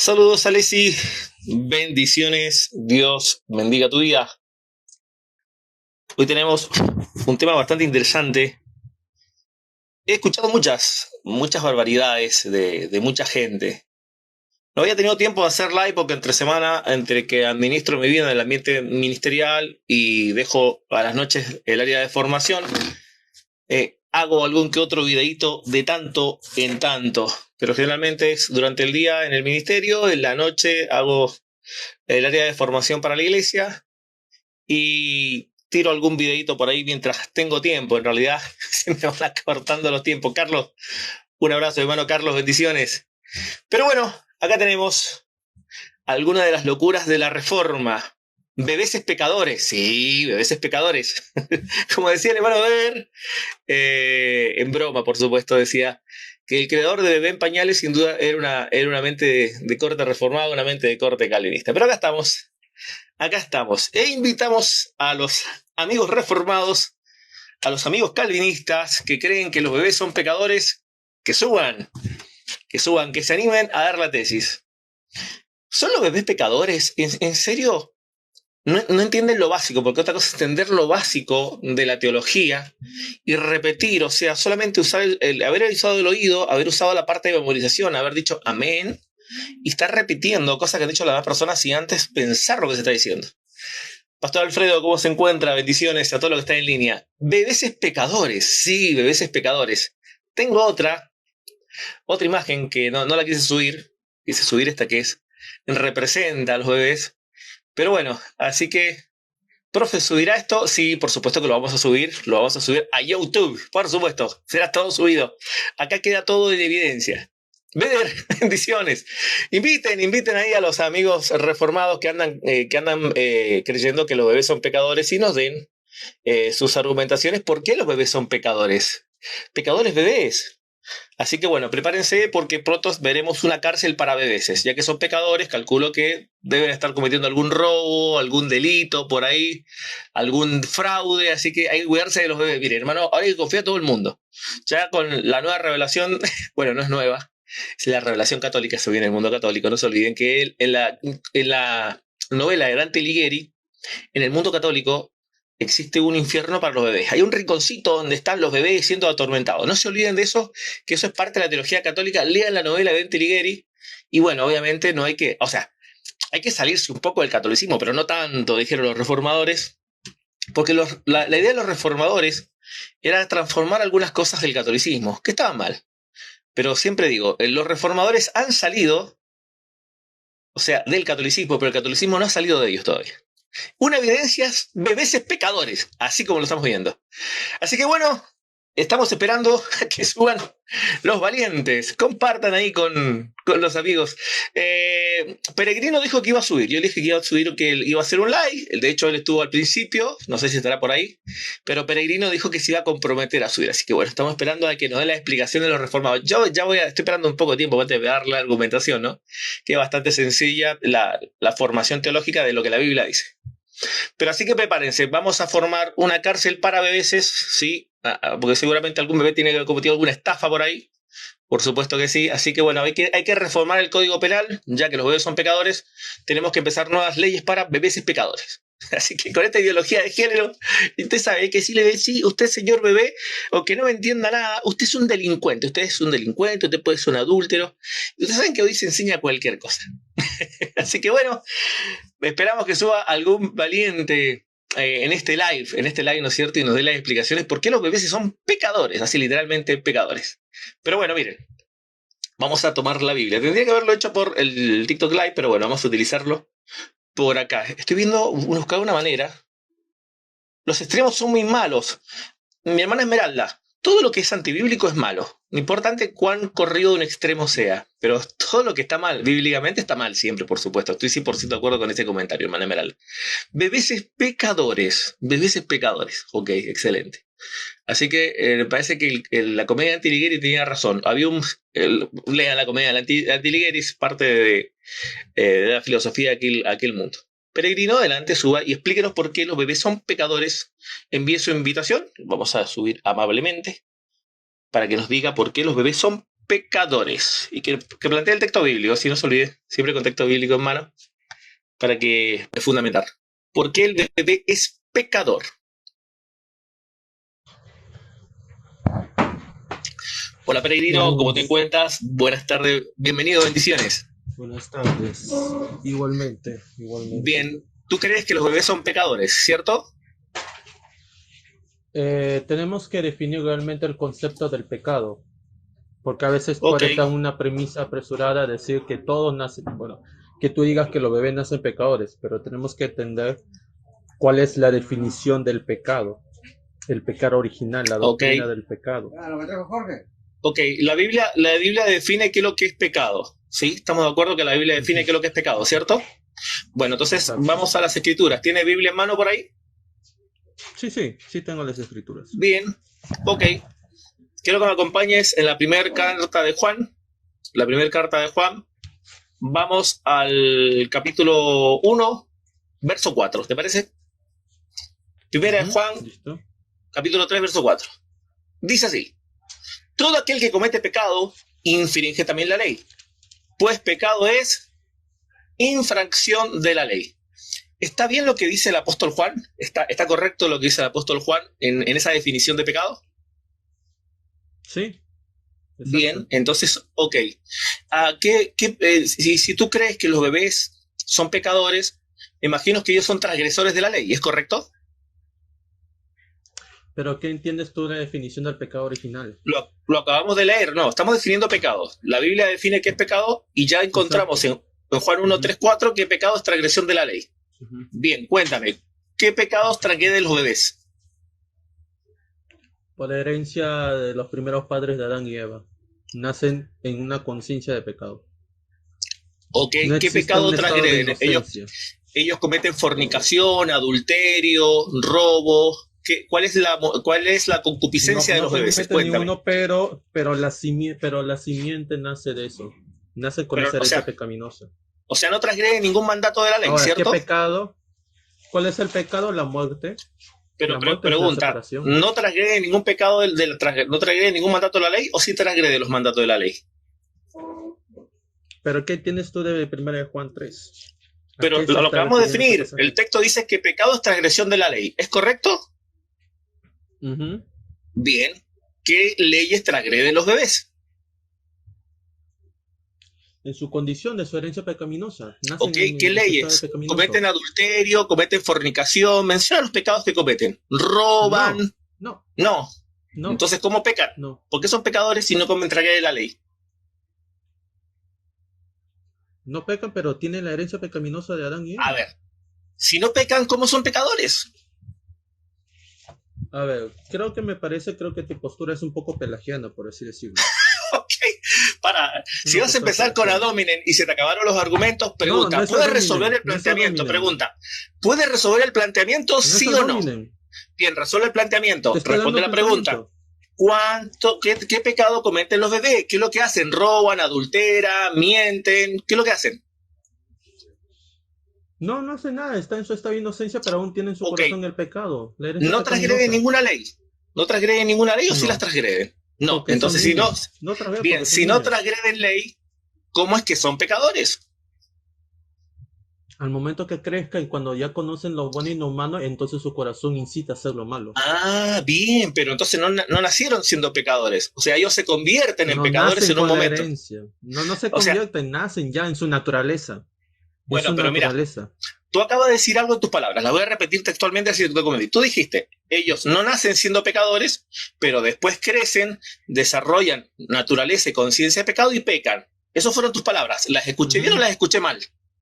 Saludos, Alessi. Bendiciones. Dios bendiga tu vida. Hoy tenemos un tema bastante interesante. He escuchado muchas barbaridades de mucha gente. No había tenido tiempo de hacer live porque entre semana, entre que administro mi vida en el ambiente ministerial y dejo a las noches el área de formación, hago algún que otro videíto de tanto en tanto. Pero generalmente es durante el día en el ministerio, en la noche hago el área de formación para la iglesia y tiro algún videito por ahí mientras tengo tiempo. En realidad se me van cortando los tiempos. Carlos, un abrazo, hermano Carlos, bendiciones. Pero bueno, acá tenemos algunas de las locuras de la reforma. Bebeses pecadores, sí, bebeses pecadores. Como decía el hermano Weber, en broma, por supuesto, decía que el creador de Bebé en Pañales sin duda era una mente de corte reformado, una mente de corte calvinista. Pero acá estamos. E invitamos a los amigos reformados, a los amigos calvinistas que creen que los bebés son pecadores, que suban, que se animen a dar la tesis. ¿Son los bebés pecadores? ¿En serio? No entienden lo básico, porque otra cosa es entender lo básico de la teología y repetir, o sea, solamente usar haber usado el oído, haber usado la parte de memorización, haber dicho amén y estar repitiendo cosas que han dicho las demás personas sin antes pensar lo que se está diciendo. Pastor Alfredo, ¿cómo se encuentra? Bendiciones a todos los que están en línea. Bebeses pecadores, sí, bebeses pecadores. Tengo otra imagen que no la quise subir esta que representa a los bebés. Pero bueno, así que, profe, ¿subirá esto? Sí, por supuesto que lo vamos a subir a YouTube, por supuesto, será todo subido. Acá queda todo en evidencia. Beder, bendiciones. Inviten ahí a los amigos reformados que andan creyendo que los bebés son pecadores y nos den sus argumentaciones. ¿Por qué los bebés son pecadores? Pecadores bebés. Así que bueno, prepárense porque pronto veremos una cárcel para bebeses, ya que son pecadores, calculo que deben estar cometiendo algún robo, algún delito por ahí, algún fraude, así que hay que cuidarse de los bebés. Miren, hermano, ahora hay que confiar a todo el mundo. Ya con la nueva revelación, bueno, no es nueva, es la revelación católica, se viene en el mundo católico, no se olviden que él, en la novela de Dante Alighieri, en el mundo católico, existe un infierno para los bebés. Hay un rinconcito donde están los bebés siendo atormentados. No se olviden de eso, que eso es parte de la teología católica. Lean la novela de Dante Alighieri. Y bueno, obviamente no hay que... O sea, hay que salirse un poco del catolicismo, pero no tanto, dijeron los reformadores. Porque la idea de los reformadores era transformar algunas cosas del catolicismo, que estaban mal. Pero siempre digo, los reformadores han salido, o sea, del catolicismo, pero el catolicismo no ha salido de ellos todavía. Una evidencia, bebeses pecadores, así como lo estamos viendo. Así que bueno, estamos esperando a que suban los valientes. Compartan ahí con los amigos. Peregrino dijo que iba a subir. Yo le dije que iba a subir, que iba a hacer un live. De hecho, él estuvo al principio. No sé si estará por ahí. Pero Peregrino dijo que se iba a comprometer a subir. Así que bueno, estamos esperando a que nos dé la explicación de los reformados. Yo ya estoy esperando un poco de tiempo antes de dar la argumentación, ¿no? Que es bastante sencilla la formación teológica de lo que la Biblia dice. Pero así que prepárense, vamos a formar una cárcel para bebeses, ¿sí? Porque seguramente algún bebé tiene que haber cometido alguna estafa por ahí. Por supuesto que sí. Así que bueno, hay que reformar el Código Penal, ya que los bebés son pecadores. Tenemos que empezar nuevas leyes para bebeses pecadores. Así que con esta ideología de género, usted sabe que si le ve, sí, usted, señor bebé, aunque no me entienda nada, usted es un delincuente, usted puede ser un adúltero. Y ustedes saben que hoy se enseña cualquier cosa. Así que bueno, esperamos que suba algún valiente en este live, ¿no es cierto? Y nos dé las explicaciones por qué los bebés son pecadores, así literalmente pecadores. Pero bueno, miren, vamos a tomar la Biblia. Tendría que haberlo hecho por el TikTok Live, pero bueno, vamos a utilizarlo por acá. Estoy viendo buscar una manera. Los extremos son muy malos. Mi hermana Esmeralda, todo lo que es antibíblico es malo. No importa cuán corrido de un extremo sea, pero todo lo que está mal, bíblicamente está mal siempre, por supuesto. Estoy 100% de acuerdo con ese comentario, hermana Esmeralda. Bebeses pecadores. Ok, excelente. Así que me parece que la comedia de Dante Alighieri tenía razón. Lean la comedia de Dante Alighieri, es parte de la filosofía de aquel mundo. Peregrino, adelante, suba y explíquenos por qué los bebés son pecadores. Envíe su invitación, vamos a subir amablemente, para que nos diga por qué los bebés son pecadores. Y que plantee el texto bíblico, si no se olvide, siempre con texto bíblico en mano, para que es fundamental. ¿Por qué el bebé es pecador? Hola peregrino, ¿cómo te encuentras? Buenas tardes, bienvenido, bendiciones. Buenas tardes, igualmente. Bien, ¿tú crees que los bebés son pecadores, cierto? Tenemos que definir realmente el concepto del pecado, porque a veces Ok, puede dar una premisa apresurada decir que todos nacen, bueno, que tú digas que los bebés nacen pecadores, pero tenemos que entender cuál es la definición del pecado, el pecado original, la ok, doctrina del pecado. ok. La Biblia define qué es lo que es pecado, ¿sí? Estamos de acuerdo que la Biblia define qué es lo que es pecado, ¿cierto? Bueno, entonces Exacto. vamos a las escrituras. ¿Tiene Biblia en mano por ahí? Sí tengo las escrituras. Bien, ok. Quiero que me acompañes en la primera carta de Juan. La primera carta de Juan. Vamos al capítulo 1, verso 4, ¿te parece? Primera de Juan, ¿Listo? capítulo 3, verso 4. Dice así: todo aquel que comete pecado infringe también la ley, pues pecado es infracción de la ley. ¿Está bien lo que dice el apóstol Juan? ¿Está correcto lo que dice el apóstol Juan en esa definición de pecado? Sí. Exacto. Bien, entonces, ok. Si tú crees que los bebés son pecadores, imagino que ellos son transgresores de la ley, ¿es correcto? Pero ¿qué entiendes tú de la definición del pecado original? Lo acabamos de leer, no, estamos definiendo pecados. La Biblia define qué es pecado y ya encontramos en Juan 1, 3, 4 que pecado es transgresión de la ley. Bien, cuéntame, ¿qué pecados transgreden los bebés? Por la herencia de los primeros padres de Adán y Eva. Nacen en una conciencia de pecado. ¿O qué No existe pecado un estado de transgreden? inocencia. Ellos cometen fornicación, adulterio, robo. ¿Cuál es la concupiscencia de los bebés? cometen Cuéntame. ninguno, pero la simiente nace de eso. Nace con esa herencia pecaminosa. O sea, no transgreden ningún mandato de la ley, Ahora, ¿cierto? ¿qué pecado? ¿Cuál es el pecado? La muerte. Pero La muerte es la pregunta, separación. ¿no transgrede ningún pecado no transgrede ningún mandato de la ley o sí transgrede los mandatos de la ley? ¿Pero qué tienes tú de 1 Juan 3? Pero lo que vamos a definir, el texto dice que pecado es transgresión de la ley, ¿es correcto? Bien, ¿qué leyes transgreden los bebés? En su condición de su herencia pecaminosa. Ok, ¿qué leyes? Cometen adulterio, cometen fornicación, menciona los pecados que cometen. Roban. No. Entonces, ¿cómo pecan? No. ¿Por qué son pecadores si no transgreden la ley? No pecan, pero tienen la herencia pecaminosa de Adán y Eva. A ver, si no pecan, ¿cómo son pecadores? A ver, creo que tu postura es un poco pelagiana, por así decirlo. Ok, si vas a empezar con ad hominem y se te acabaron los argumentos, pregunta, ¿puedes resolver el planteamiento? Pregunta, ¿puedes resolver el planteamiento, sí o no? Bien, resuelve el planteamiento, responde la pregunta. ¿Qué pecado cometen los bebés? ¿Qué es lo que hacen? ¿Roban, adulteran, mienten? ¿Qué es lo que hacen? No hace nada, está en su estado de inocencia, pero aún tiene en su corazón el pecado. No transgreden ninguna ley. ¿No transgreden ninguna ley o sí las transgreden? No, entonces si no transgreden ley, ¿cómo es que son pecadores? Al momento que crezcan y cuando ya conocen lo bueno y lo malo, entonces su corazón incita a hacer lo malo. Ah, bien, pero entonces no nacieron siendo pecadores. O sea, ellos se convierten en pecadores en un momento. No se convierten, nacen ya en su naturaleza. Bueno, pero mira, tú acabas de decir algo en tus palabras, las voy a repetir textualmente así que tú comenté. Tú dijiste, ellos no nacen siendo pecadores, pero después crecen, desarrollan naturaleza y conciencia de pecado y pecan. Esas fueron tus palabras. ¿Las escuché bien o las escuché mal?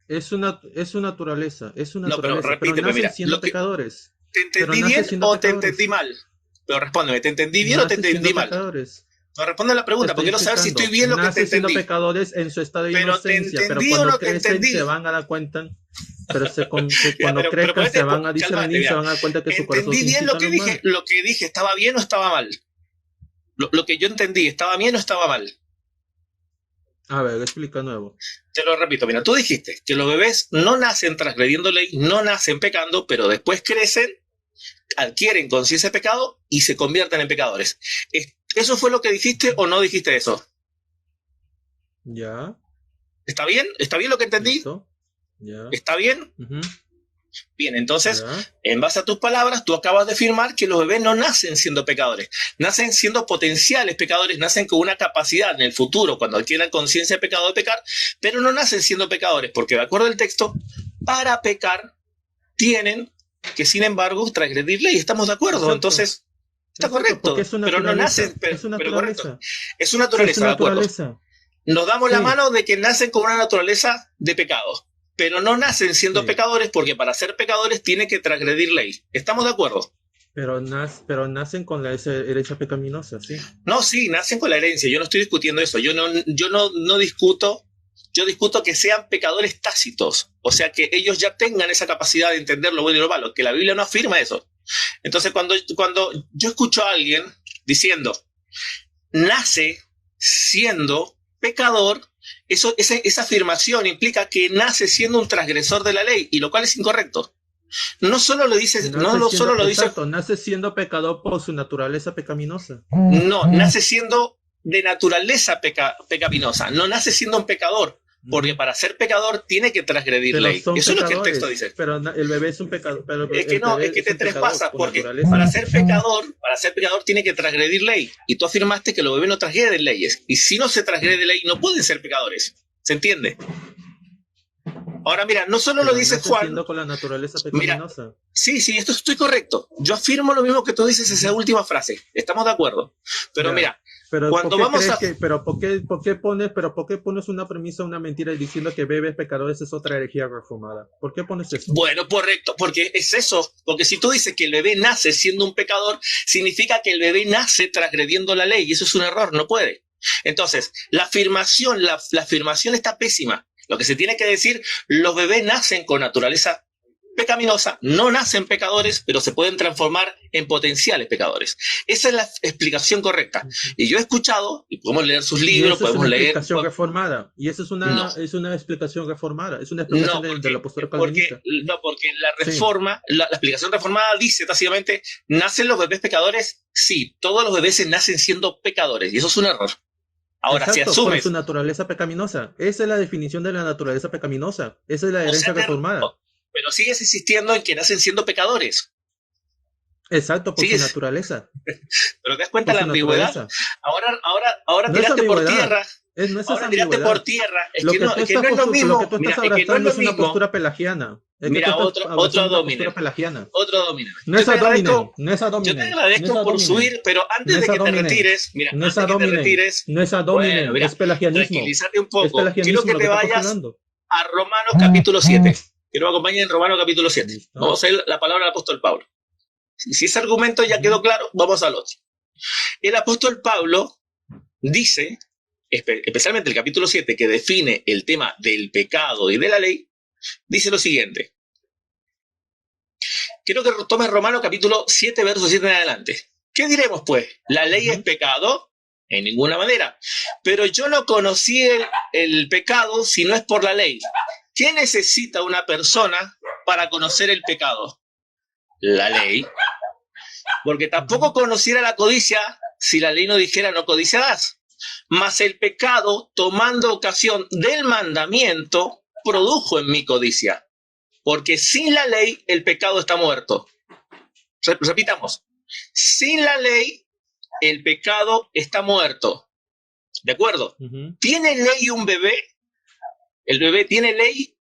Es su naturaleza. No, pero repíteme, mira. Siendo pecadores. ¿Te entendí bien o te entendí mal? Pero respóndeme, ¿te entendí bien o te entendí mal? No, responde la pregunta, porque quiero saber si estoy bien lo que te entendí. Siendo pecadores en su estado de inocencia, pero cuando crecen se van a dar cuenta, cuando crezcan se van a discernir, se van a dar cuenta que su corazón ¿entendí bien lo que dije? ¿Estaba bien o estaba mal? Lo que yo entendí, ¿estaba bien o estaba mal? A ver, explica nuevo. Te lo repito, mira, tú dijiste que los bebés no nacen transgrediendo ley, no nacen pecando, pero después crecen, adquieren conciencia de pecado y se convierten en pecadores. ¿Eso fue lo que dijiste o no dijiste eso? Ya, ¿Está bien? ¿Está bien lo que entendí? listo. Ya. ¿Está bien? Ujú, Bien, entonces, ya. en base a tus palabras, tú acabas de afirmar que los bebés no nacen siendo pecadores, nacen siendo potenciales pecadores, nacen con una capacidad en el futuro, cuando adquieran conciencia de pecado, de pecar, pero no nacen siendo pecadores, porque de acuerdo al texto, para pecar tienen que, sin embargo, transgredir ley. ¿Estamos de acuerdo? Exacto. Entonces, está Exacto, porque es correcto, su pero no nacen, naturaleza. Es su pero correcto. naturaleza. Es su Sí, es su naturaleza, de acuerdo. naturaleza. Nos damos la Sí, mano de que nacen con una naturaleza de pecado, pero no nacen siendo sí. pecadores porque para ser pecadores tienen que transgredir ley. ¿Estamos de acuerdo? Pero nacen con esa herencia pecaminosa, sí. No, sí, nacen con la herencia. Yo no estoy discutiendo eso. Yo no discuto. Yo discuto que sean pecadores tácitos. O sea, que ellos ya tengan esa capacidad de entender lo bueno y lo malo. Que la Biblia no afirma eso. Entonces, cuando yo escucho a alguien diciendo, nace siendo pecador, esa afirmación implica que nace siendo un transgresor de la ley, y lo cual es incorrecto. No solo lo dice, Exacto, nace siendo pecador por su naturaleza pecaminosa. no, nace siendo de naturaleza pecaminosa, no nace siendo un pecador, porque para ser pecador tiene que transgredir Pero ley. son Eso es lo que el pecadores, texto dice. pero el bebé es un pecador. Pero Es que el no, bebé es que es te un pecador trespasas, por porque naturaleza. para ser pecador tiene que transgredir ley. Y tú afirmaste que los bebés no transgreden leyes. Y si no se transgrede ley, no pueden ser pecadores. ¿Se entiende? Ahora mira, no solo Pero lo dice nace Juan. siendo con la naturaleza Mira, pecaminosa. sí, esto estoy correcto. Yo afirmo lo mismo que tú dices esa última frase. Estamos de acuerdo. Pero Ya. mira, Pero cuando ¿por qué vamos crees a... que, por qué pones una premisa, una mentira diciendo que bebés pecadores es otra herejía reformada? ¿Por qué pones eso? Bueno, correcto, porque es eso. Porque si tú dices que el bebé nace siendo un pecador, significa que el bebé nace transgrediendo la ley, y eso es un error, no puede. Entonces, la afirmación está pésima. Lo que se tiene que decir, los bebés nacen con naturaleza pecaminosa, no nacen pecadores, pero se pueden transformar en potenciales pecadores. Esa es la explicación correcta. Y yo he escuchado, y podemos leer sus libros, podemos leer... explicación reformada. Y esa es No, es una explicación reformada. Es una explicación no, del apóstol porque calvinista. la reforma, la explicación reformada dice tácitamente, ¿nacen los bebés pecadores? Sí, todos los bebés nacen siendo pecadores, y eso es un error. Ahora, si Exacto, por asumes... su naturaleza pecaminosa. Esa es la definición de la naturaleza pecaminosa. Esa es la herencia reformada. Pero sigues insistiendo en que nacen siendo pecadores. Exacto, por su ¿Sigues? naturaleza. Pero te das cuenta Por la su ambigüedad. naturaleza. Ahora No es tiraste por ambigüedad. tierra. No es esa Ahora tiraste por ambigüedad. tierra. Es Lo que que no tú es lo estás mismo. abrazando Es que no es lo es una mismo. postura pelagiana. Mira, otro dominen. Pelagiana. Otro dominen. No es Yo te dominen. agradezco por subir, pero antes de que te retires, mira, antes de que te retires, No es bueno, dominen. mira, Es pelagianismo. tranquilízate un Es poco. Quiero pelagianismo que lo te que estás vayas postulando. a Romanos capítulo 7. Quiero que me acompañes en Romanos capítulo 7. Listo. Vamos a ver la palabra del apóstol Pablo. Si ese argumento ya quedó claro, vamos al otro. El apóstol Pablo dice, especialmente el capítulo 7, que define el tema del pecado y de la ley, dice lo siguiente. Quiero que tomes Romanos capítulo 7, verso 7 en adelante. ¿Qué diremos pues? ¿La ley es pecado? En ninguna manera. Pero yo no conocí el pecado si no es por la ley. ¿Qué necesita una persona para conocer el pecado? La ley. Porque tampoco conociera la codicia si la ley no dijera no codiciarás. Mas el pecado, tomando ocasión del mandamiento, produjo en mí codicia. Porque sin la ley el pecado está muerto. Repitamos. Sin la ley el pecado está muerto. ¿De acuerdo? ¿Tiene ley un bebé? ¿El bebé tiene ley?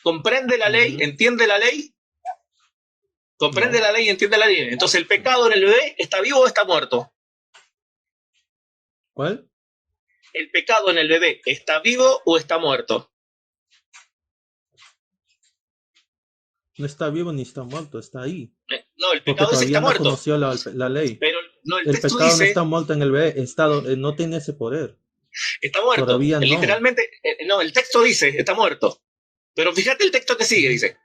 ¿Comprende la ley? ¿Entiende la ley? ¿Comprende la ley? ¿Entiende la ley? Entonces, ¿el pecado en el bebé está vivo o está muerto? ¿Cuál? ¿El pecado en el bebé está vivo o está muerto? No está vivo ni está muerto, está ahí. No, el Porque pecado todavía está no muerto. conoció la ley. Pero no, el El texto pecado dice, no está muerto en el bebé, no tiene ese poder. está muerto. Todavía no. Literalmente, no, el texto dice, está muerto. Pero fíjate el texto que sigue, dice,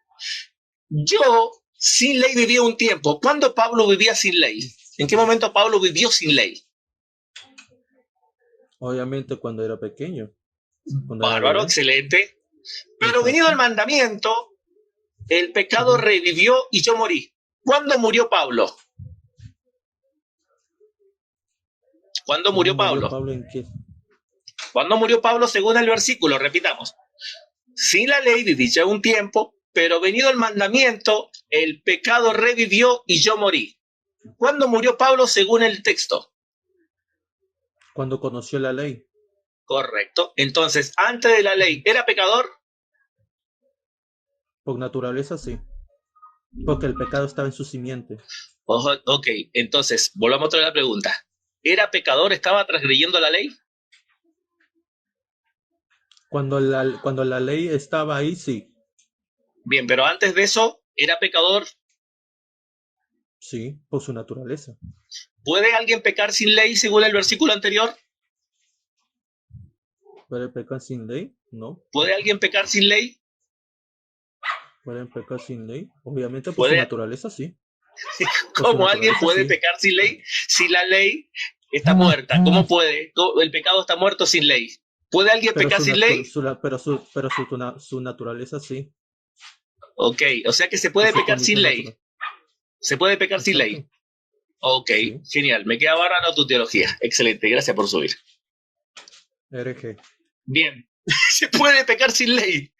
yo sin ley vivía un tiempo. ¿Cuándo Pablo vivía sin ley? ¿En qué momento Pablo vivió sin ley? Obviamente cuando era pequeño. Bárbaro, excelente. Pero venido el mandamiento, el pecado revivió y yo morí. ¿Cuándo murió Pablo? ¿Cuándo murió Pablo? ¿Pablo en qué? ¿Cuándo murió Pablo según el versículo? Repitamos. Sin la ley viví ya un tiempo, pero venido el mandamiento, el pecado revivió y yo morí. ¿Cuándo murió Pablo según el texto? Cuando conoció la ley. Correcto. Entonces, antes de la ley, ¿era pecador? Por naturaleza, sí. Porque el pecado estaba en su simiente. Ojo, ok, entonces, volvamos a la pregunta. ¿Era pecador? ¿Estaba transgrediendo la ley? Cuando la ley estaba ahí, sí. Bien, pero antes de eso, ¿era pecador? Sí, por su naturaleza. ¿Puede alguien pecar sin ley según el versículo anterior? ¿Puede pecar sin ley? No. ¿Puede alguien pecar sin ley? ¿Pueden pecar sin ley? Obviamente por su ¿Puede? naturaleza, sí. ¿Cómo alguien puede pecar sin ley si la ley está muerta? ¿Cómo puede? El pecado está muerto sin ley. ¿Puede alguien pecar sin ley? Su naturaleza, sí. Ok, o sea que se puede pecar sin ley. Natural. Se puede pecar sin Exacto. ley. Ok, Sí. genial. Me queda bárbaro tu teología. Excelente, gracias por subir. Hereje. Bien, se puede pecar sin ley.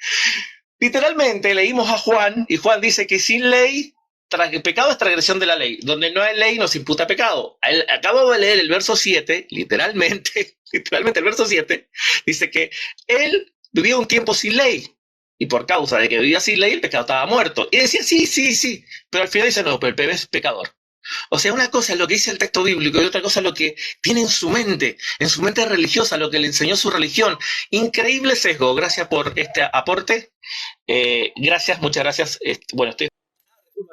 Literalmente leímos a Juan y Juan dice que sin ley, pecado es transgresión de la ley. Donde no hay ley no se imputa pecado. Acabo de leer el verso 7, literalmente el verso 7, dice que él vivía un tiempo sin ley. Y por causa de que vivía sin ley, el pecado estaba muerto. Y decía, sí. Pero al final dice, no, pero el bebé es pecador. O sea, una cosa es lo que dice el texto bíblico y otra cosa es lo que tiene en su mente religiosa, lo que le enseñó su religión. Increíble sesgo. Gracias por este aporte. Gracias, muchas gracias. Bueno, estoy...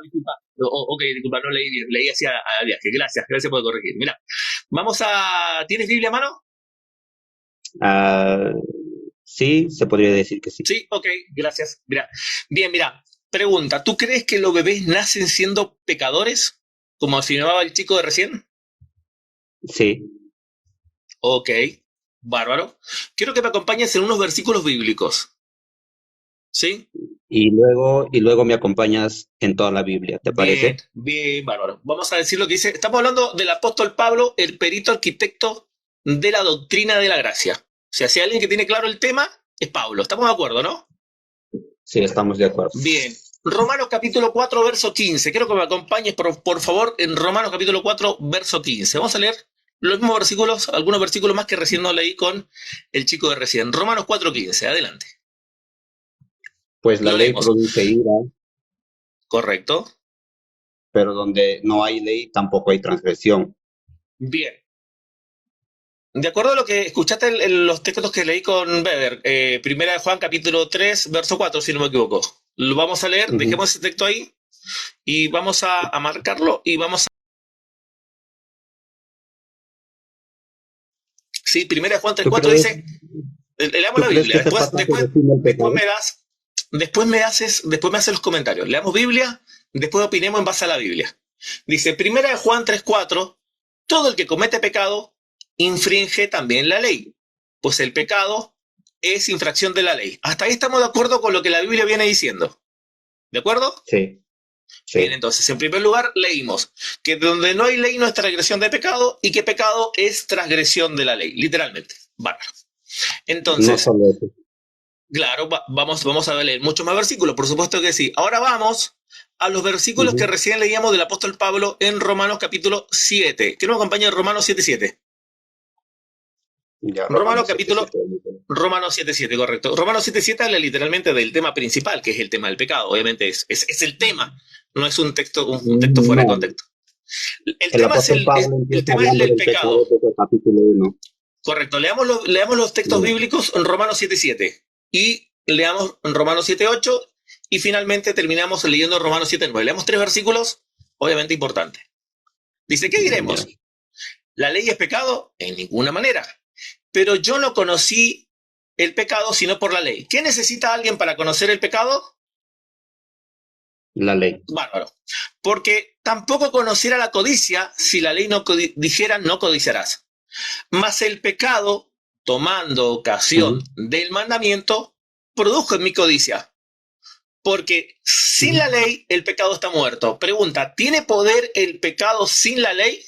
Disculpa. Ok, disculpa, no leí bien. Leí hacia a viaje. Gracias por corregir. Mira, vamos a... ¿Tienes Biblia a mano? Sí, se podría decir que sí. Sí, ok, gracias. Mira, bien, mira. Pregunta, ¿tú crees que los bebés nacen siendo pecadores? Como afirmaba el chico de recién. Sí. Ok, bárbaro. Quiero que me acompañes en unos versículos bíblicos. ¿Sí? Y luego me acompañas en toda la Biblia, ¿te parece? Bien, bárbaro. Vamos a decir lo que dice. Estamos hablando del apóstol Pablo, el perito arquitecto de la doctrina de la gracia. O sea, si hay alguien que tiene claro el tema, es Pablo. ¿Estamos de acuerdo, no? Sí, estamos de acuerdo. Bien. Romanos capítulo 4, verso 15. Quiero que me acompañes, por favor, en Romanos capítulo 4, verso 15. Vamos a leer los mismos versículos, algunos versículos más que recién no leí con el chico de recién. Romanos 4, 15. Adelante. Pues la Lo ley leemos. produce ira, Correcto. pero donde no hay ley tampoco hay transgresión. Bien. De acuerdo a lo que escuchaste en los textos que leí con Weber, primera de Juan capítulo 3, verso 4, si no me equivoco. Lo vamos a leer, dejemos ese texto ahí y vamos a marcarlo y vamos a... Sí, primera de Juan 3, 4 dice, leamos la Biblia, después me haces los comentarios. Leamos Biblia, después opinemos en base a la Biblia. Dice, primera de Juan 3, 4, todo el que comete pecado infringe también la ley, pues el pecado es infracción de la ley. Hasta ahí estamos de acuerdo con lo que la Biblia viene diciendo. ¿De acuerdo? Sí. Bien, entonces, en primer lugar, leímos que donde no hay ley no es transgresión de pecado y que pecado es transgresión de la ley, literalmente. Bárbaro. Entonces, no solo eso. Claro, vamos a leer muchos más versículos, por supuesto que sí. Ahora vamos a los versículos que recién leíamos del apóstol Pablo en Romanos capítulo 7. ¿Qué nos acompaña en Romanos 7.7? Romanos 7.7, correcto. Romanos 7.7 habla literalmente del tema principal, que es el tema del pecado. Obviamente es el tema, no es un texto fuera de contexto. El tema es el pecado. Capítulo 1. Correcto, leamos los textos bíblicos en Romanos 7.7 y leamos en Romanos 7.8 y finalmente terminamos leyendo Romanos 7.9. Leamos 3 versículos, obviamente importantes. Dice, ¿qué diremos? ¿La ley es pecado? En ninguna manera. Pero yo no conocí el pecado sino por la ley. ¿Qué necesita alguien para conocer el pecado? La ley. Bárbaro. Porque tampoco conociera la codicia si la ley no dijera no codiciarás. Mas el pecado, tomando ocasión del mandamiento, produjo en mí codicia. Porque sin la ley el pecado está muerto. Pregunta, ¿tiene poder el pecado sin la ley?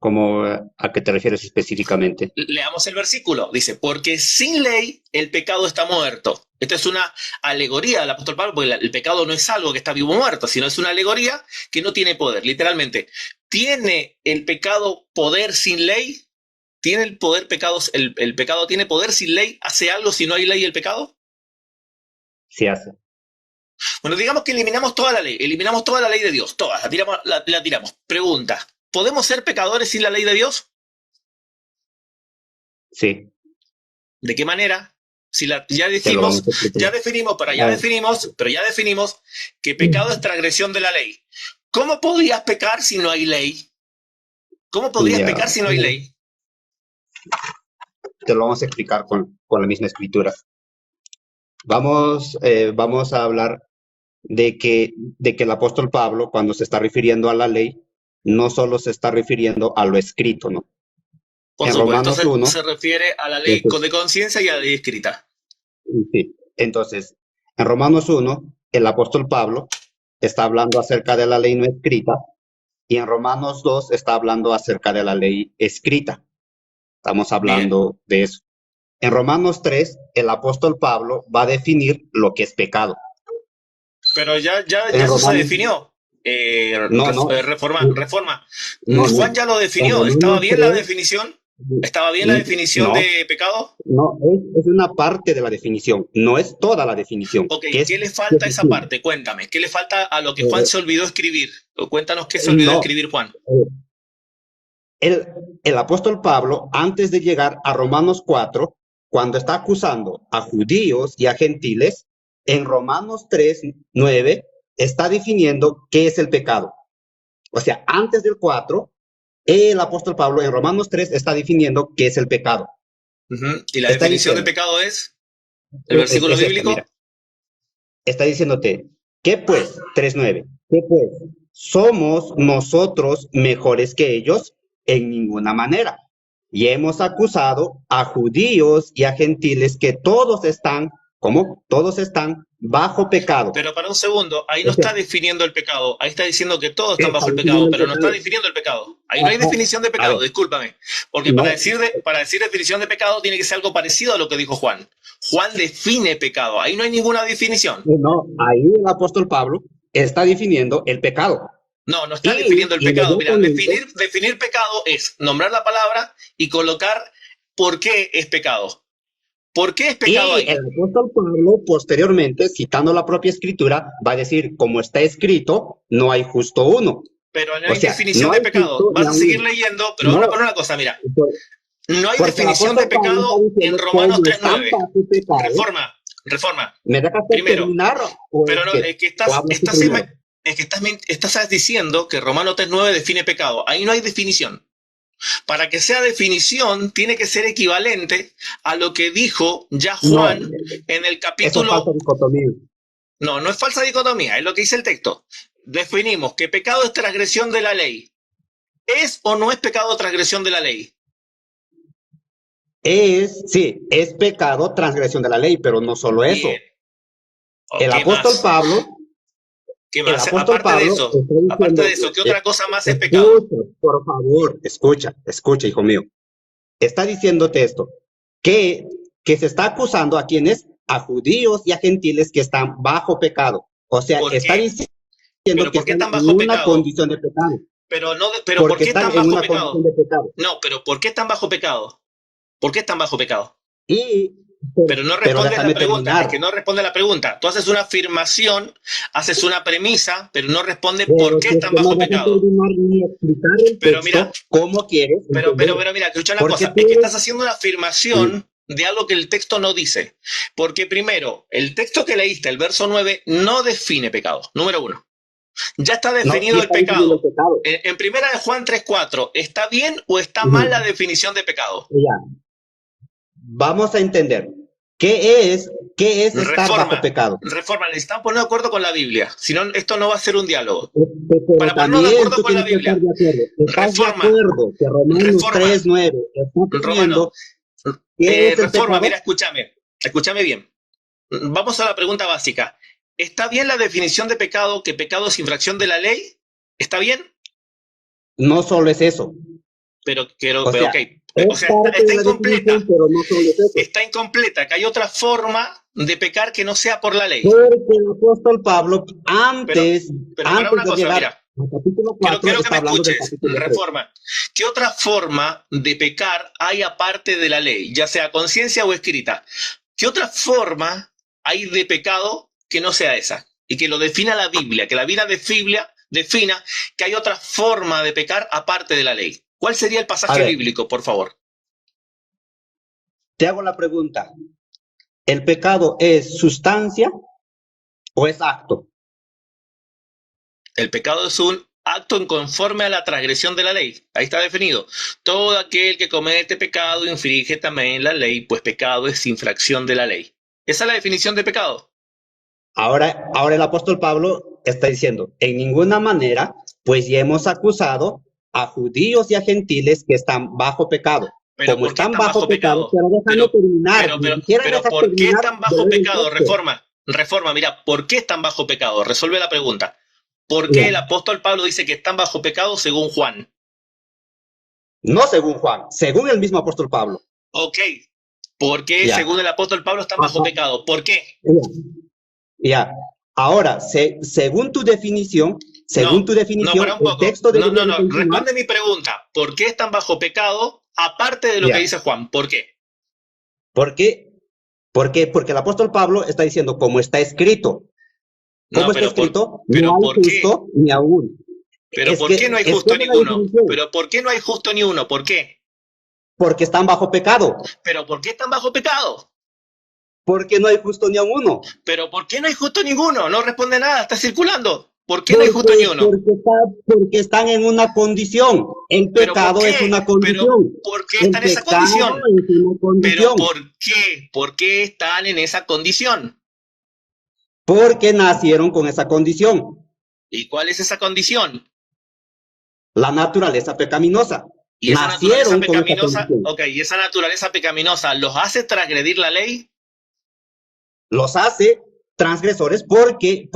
¿Cómo, a qué te refieres específicamente? Leamos el versículo. Dice, porque sin ley el pecado está muerto. Esta es una alegoría del apóstol Pablo, porque el pecado no es algo que está vivo o muerto, sino es una alegoría que no tiene poder, literalmente. ¿Tiene el pecado poder sin ley? ¿Tiene el poder pecados? ¿El pecado tiene poder sin ley? ¿Hace algo si no hay ley el pecado? Sí hace. Bueno, digamos que eliminamos toda la ley de Dios, toda, la tiramos. Pregunta, ¿podemos ser pecadores sin la ley de Dios? Sí. ¿De qué manera? Si ya Te lo vamos decimos, a explicar. ya definimos que pecado es transgresión de la ley. ¿Cómo podrías pecar si no hay ley? ¿Cómo podrías Ya. pecar si no hay ley? Te lo vamos a explicar con la misma escritura. Vamos a hablar de que el apóstol Pablo, cuando se está refiriendo a la ley, no solo se está refiriendo a lo escrito, ¿no? Por En supuesto, Romanos 1, se refiere a la ley de conciencia y a la ley escrita. sí. Entonces, en Romanos 1, el apóstol Pablo está hablando acerca de la ley no escrita, y en Romanos 2 está hablando acerca de la ley escrita. Estamos hablando de eso. En Romanos 3, el apóstol Pablo va a definir lo que es pecado. Pero ya En eso se Romanos- definió. Reforma. No, Juan no. ya lo En definió. Romanos ¿Estaba bien la 3, definición? ¿Estaba bien la definición no, de pecado? no, es una parte de la definición, no es toda la definición. Ok, ¿Qué ¿qué le es falta a esa definición? parte? Cuéntame, ¿qué le falta a lo que Juan se olvidó escribir? Cuéntanos qué se olvidó No, escribir Juan. el apóstol Pablo, antes de llegar a Romanos 4, cuando está acusando a judíos y a gentiles, en Romanos 3, 9, está definiendo qué es el pecado. O sea, antes del 4, el apóstol Pablo en Romanos 3 está definiendo qué es el pecado. ¿Y la Está definición de diciendo, pecado es el versículo es esta, bíblico? mira, está diciéndote, ¿qué pues? 3:9, ¿qué pues? ¿Somos nosotros mejores que ellos? En ninguna manera. Y hemos acusado a judíos y a gentiles que todos están, ¿cómo? Todos están bajo pecado. Pero para un segundo, ahí no O sea, está definiendo el pecado. Ahí está diciendo que todos están está bajo el definiendo pecado, el pero no está pecado. definiendo el pecado. Ahí no hay definición de A pecado, ver, discúlpame. Porque no, para decir definición de pecado tiene que ser algo parecido a lo que dijo Juan. Juan define pecado. Ahí no hay ninguna definición. no, ahí el apóstol Pablo está definiendo el pecado. No, no está Y definiendo el pecado. Mira, inmediatamente, definir pecado es nombrar la palabra y colocar por qué es pecado. ¿Por qué es pecado y ahí? el apóstol Pablo, posteriormente, citando la propia escritura, va a decir, como está escrito, no hay justo uno. Pero no O hay sea, definición no de hay pecado. justo ni Vas a a seguir uno. leyendo, pero vamos a No, poner una cosa, mira. por- No hay porque el definición de apóstol Pablo está pecado en diciendo, Romanos como están 3:9. bajo pecado, Reforma. ¿me dejas Primero, terminar o pero es no, que, o hablas tú primero? estás diciendo que Romanos 3:9 define pecado. Ahí no hay definición. Para que sea definición, tiene que ser equivalente a lo que dijo ya No, Juan en el eso es capítulo. falsa dicotomía. No, no es falsa dicotomía, es lo que dice el texto. Definimos que pecado es transgresión de la ley. ¿Es o no es pecado transgresión de la ley? Sí, es pecado, transgresión de la ley, pero no solo eso. Bien. El ¿Qué apóstol más? Pablo, ¿Qué el más? apóstol Pablo está Aparte diciendo, de eso, ¿qué otra cosa más es pecado? escucha, por favor, escucha, hijo mío. Está diciéndote esto, que se está acusando a quienes, a judíos y a gentiles que están bajo pecado. O sea, ¿Por está qué? diciendo ¿Pero que por qué están están en bajo una pecado? condición de pecado. Pero ¿por Porque qué están están en bajo una condición pecado? de pecado. No, pero ¿por qué están bajo pecado? ¿Por qué están bajo pecado? Y, Pero no pero responde déjame la pregunta, terminar. es que no responde la pregunta. Tú haces una afirmación, haces una premisa, pero no responde Pero por qué si es están que no bajo vas a pecado. terminar ni explicar el Pero texto, mira, ¿cómo quieres pero entender? mira, escucha una Porque cosa, tú es que eres- estás haciendo una afirmación de algo que el texto no dice. Porque primero, el texto que leíste, el verso 9, no define pecado, número uno. Ya está no, definido sí el está definiendo el pecado. pecado. En primera de Juan 3:4, ¿está bien o está Ujú. mal la definición de pecado? Ya. Vamos a entender. ¿Qué es estar bajo pecado? Reforma, necesitamos poner de acuerdo con la Biblia. Si no, esto no va a ser un diálogo. Pero Para ponernos de también acuerdo tú con la tienes que estar Biblia. de acuerdo. ¿Estás de Reforma, acuerdo que Romanos reforma, 3:9 está Romano, diciendo qué es el reforma, pecado? mira, escúchame bien. Vamos a la pregunta básica. ¿Está bien la definición de pecado, que pecado es infracción de la ley? ¿Está bien? No solo es eso. O sea, ok. es O sea, parte está de la incompleta. definición, pero no solo es eso. Está incompleta, que hay otra forma de pecar que no sea por la ley. Porque el apóstol Pablo, Pero, antes para una de cosa, llegar mira, al capítulo quiero 4, que está me hablando del escuches, capítulo 3. Reforma. ¿Qué otra forma de pecar hay aparte de la ley, ya sea conciencia o escrita? ¿Qué otra forma hay de pecado que no sea esa? Y que lo defina la Biblia, que la Biblia defina que hay otra forma de pecar aparte de la ley. ¿Cuál sería el A pasaje ver, bíblico, por favor? te hago la pregunta. ¿El pecado es sustancia o es acto? El pecado es un acto en conforme a la transgresión de la ley. Ahí está definido. Todo aquel que comete pecado infringe también la ley, pues pecado es infracción de la ley. Esa es la definición de pecado. Ahora el apóstol Pablo está diciendo, en ninguna manera, pues ya hemos acusado a judíos y a gentiles que están bajo pecado. Pero Como ¿por qué están están bajo bajo pecado, pecado? pero déjame terminar, ni siquiera Pero dejas ¿por qué terminar están de bajo leer el pecado? texto. Reforma, mira, ¿por qué están bajo pecado? Resuelve la pregunta. ¿Por qué el Bien, apóstol Pablo dice que están bajo pecado según Juan? no según Juan, según el mismo apóstol Pablo. Ok. ¿Por qué Ya, según el apóstol Pablo están bajo ajá, pecado? ¿Por qué? ya, ya. Ahora, según tu definición, No, para un el poco. texto No, debería de continuar. responde mi pregunta. ¿Por qué están bajo pecado aparte de lo que Ya, dice Juan? ¿Por qué? ¿por qué? Porque el apóstol Pablo está diciendo, como está escrito. No, ¿Cómo está escrito? No pero hay ¿por qué? justo ni aún. Pero Es ¿por qué que no hay justo escoge la ninguno? definición, Pero ¿por qué no hay justo ni uno? ¿Por qué? porque están bajo pecado, Pero ¿por qué están bajo pecado? porque no hay justo ni a uno, Pero ¿por qué no hay justo ninguno? No responde nada, está circulando. ¿Por qué no hay justo ni uno? porque están en una condición. El ¿Pero por pecado es qué? una ¿Pero condición. por qué El están en esa pecado condición? es una ¿Pero condición, por qué? ¿Por qué están en esa condición? porque nacieron con esa condición, ¿Y cuál es esa condición? la naturaleza pecaminosa. Y esa naturaleza Nacieron con esa pecaminosa, condición. ok, y esa naturaleza pecaminosa los hace transgredir la ley. Los hace transgresores porque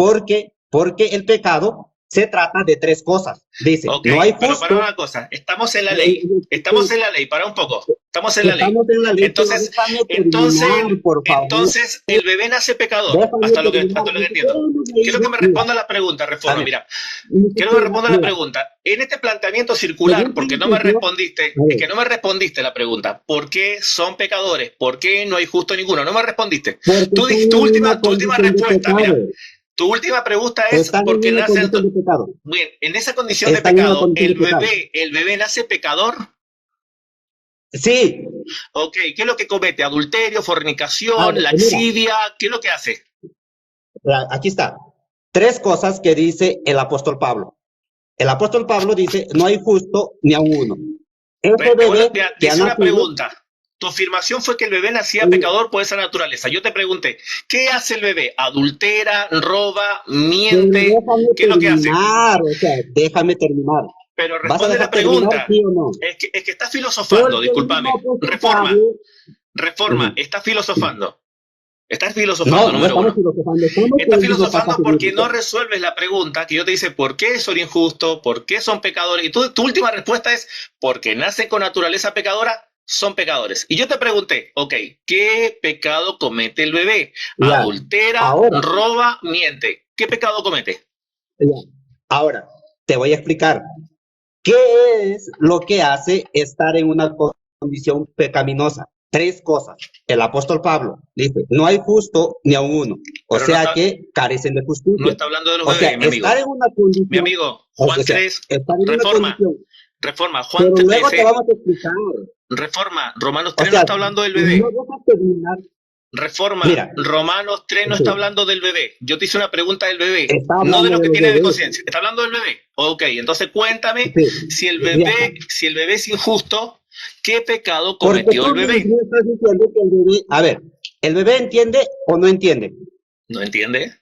el pecado se trata de tres cosas. Dice, Ok, no hay pero para justo. una cosa, estamos en la ley, para un poco, estamos en la ley. Estamos en la ley, pero Entonces, déjame entonces, terminar, por favor. el bebé nace pecador, Déjame hasta terminar. lo que Ni siquiera entiendo. hemos Quiero que leído. me Mira, responda la pregunta, a Reforma, ver, mira. ni Quiero que me siquiera, responda la mira, pregunta. En este planteamiento circular, según porque no me principio, respondiste, a es ver, que no me respondiste la pregunta. ¿Por qué son pecadores? ¿Por qué no hay justo ninguno? No me respondiste. porque están Tu en una última condición de respuesta, pecado. mira, tu última pregunta es Están en porque una nace condición de pecado. bien, en esa condición de Están en una pecado, condición de pecado. el bebé nace pecador. Sí, Ok, ¿qué es lo que comete? Adulterio, a fornicación, ver, mira, laxivia, ¿qué es lo que hace? aquí está. Tres cosas que dice el apóstol Pablo. El apóstol Pablo dice, no hay justo ni a uno. Ese bebé Mira, que ha dice una nacido, pregunta. Tu afirmación fue que el bebé nacía pecador por esa naturaleza. Yo te pregunté, ¿qué hace el bebé? ¿Adultera, roba, pero miente? déjame ¿Qué es lo que hace? terminar, o sea, déjame terminar. Pero ¿Vas a responde la dejar terminar, pregunta. sí o no? Es que estás filosofando, Porque el mismo discúlpame. apóstol Pablo, Reforma, ujú, estás filosofando. Estás filosofando, no número estamos uno. filosofando, estamos con Estás el mismo filosofando pasaje porque no bíblico. resuelves la pregunta que yo te hice, ¿por qué son injustos? ¿Por qué son pecadores? Y tu última respuesta es, porque nacen con naturaleza pecadora, son pecadores. Y yo te pregunté, ok, ¿qué pecado comete el bebé? Ya, Adultera, ahora, roba, miente. ¿Qué pecado comete? ya, ahora, te voy a explicar. ¿Qué es lo que hace estar en una condición pecaminosa? Tres cosas. El apóstol Pablo dice, no hay justo ni a uno. O Pero no sea está, que carecen de no justicia. está hablando de los O sea, bebés, mi estar amigo. en una Mi condición, amigo, o Juan sea, 3, estar en una reforma, condición, Juan pero luego te 13, vamos a explicar. reforma, Romanos O 3 no sea, está hablando del no bebé. dejas terminar. Reforma, Mira, Romanos 3 no está sí, hablando del bebé. Yo te hice una pregunta del bebé, está no de hablando lo de que los tiene de bebés. conciencia. Está hablando del bebé. Ok, entonces cuéntame Sí, ya. si el bebé es injusto, ¿qué pecado Porque cometió el tú bebé? mismo estás diciendo que el bebé, a ver, ¿el bebé entiende o no entiende? ¿No entiende?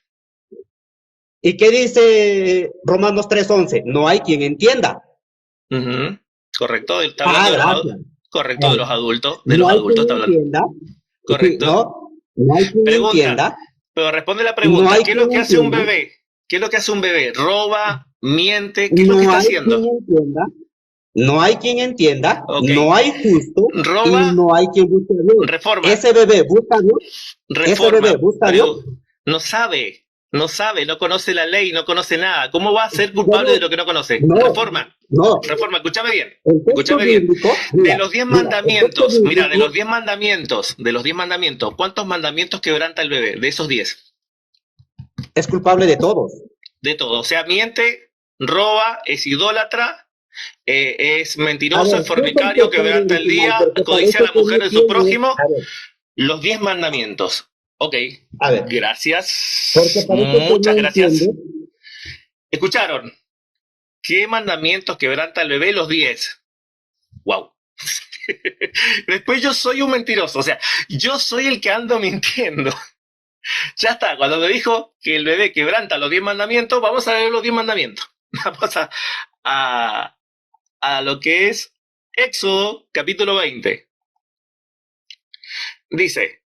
¿Y qué dice Romanos 3:11? No hay quien entienda. Ujú. Correcto, está Ah, hablando de gracias. correcto, Bueno, de no los hay quien adultos está hablando. entienda. Sí, Correcto. no, no hay quien Pregunta, entienda. pero responde la No pregunta, hay ¿qué es quien lo que hace un entienda. bebé? ¿Qué es lo que hace un bebé? ¿Roba? ¿Miente? ¿Qué es lo que No está hay quien haciendo? entienda. No hay quien entienda, Ok. no hay justo y Roba, no hay quien busque a Dios. reforma, Ese bebé busca a Dios, ese bebé reforma, busca a Dios. pero no sabe, no conoce la ley, no conoce nada. ¿Cómo va a ser culpable de lo que no conoce? No, Reforma, no. reforma, escúchame bien. El texto Escúchame bien. bíblico, De los 10 el texto mandamientos, mira, de bíblico los 10 mandamientos, ¿cuántos mandamientos quebranta el bebé? De esos 10. es culpable de todos. De todo. O sea, miente, roba, es idólatra, es mentiroso, A ver, es fornicario, ¿qué es el quebranta el pecado día, original? Porque codicia a la parece que mujer no de su tiene- prójimo. A ver, Los 10 mandamientos. Ok, a ver, gracias. porque parece que Muchas no gracias. entiende. ¿Escucharon? ¿Qué mandamientos quebranta el bebé? Los 10. Wow. Después yo soy un mentiroso, o sea, yo soy el que ando mintiendo. Ya está, cuando me dijo que el bebé quebranta los 10 mandamientos, vamos a leer los 10 mandamientos. Vamos a lo que es Éxodo capítulo 20. Dice,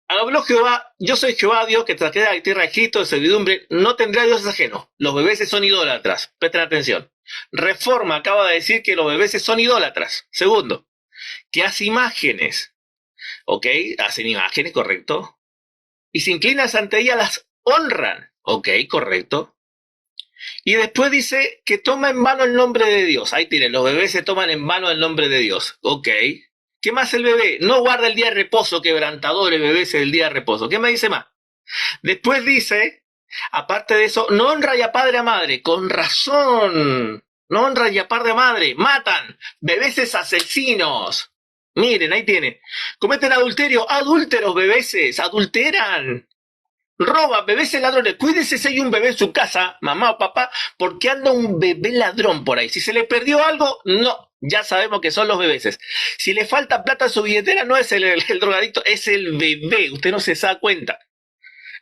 habló Jehová, yo soy Jehová Dios que traje de la tierra de Egipto de servidumbre, no tendrá dioses ajenos. Los bebés son idólatras, presten atención. Reforma acaba de decir que los bebés son idólatras. Segundo, que hace imágenes, ¿ok? Hacen imágenes, correcto. Y se inclinan ante ellas, las honran, ¿ok? Correcto. Y después dice que toma en vano el nombre de Dios. Ahí tienen, los bebés se toman en vano el nombre de Dios, ¿ok? ¿Qué más el bebé? No guarda el día de reposo, quebrantador el bebé es el día de reposo. ¿Qué me dice más? Después dice, aparte de eso, no honra ya padre a madre, con razón. No honra ya padre a madre, matan, bebeses asesinos. Miren, ahí tiene. Cometen adulterio, adúlteros bebeses, adulteran. Roban, bebeses ladrones. Cuídese si hay un bebé en su casa, mamá o papá, porque anda un bebé ladrón por ahí. Si se le perdió algo, no. Ya sabemos que son los bebeses. Si le falta plata en su billetera, no es el drogadicto, es el bebé. Usted no se da cuenta.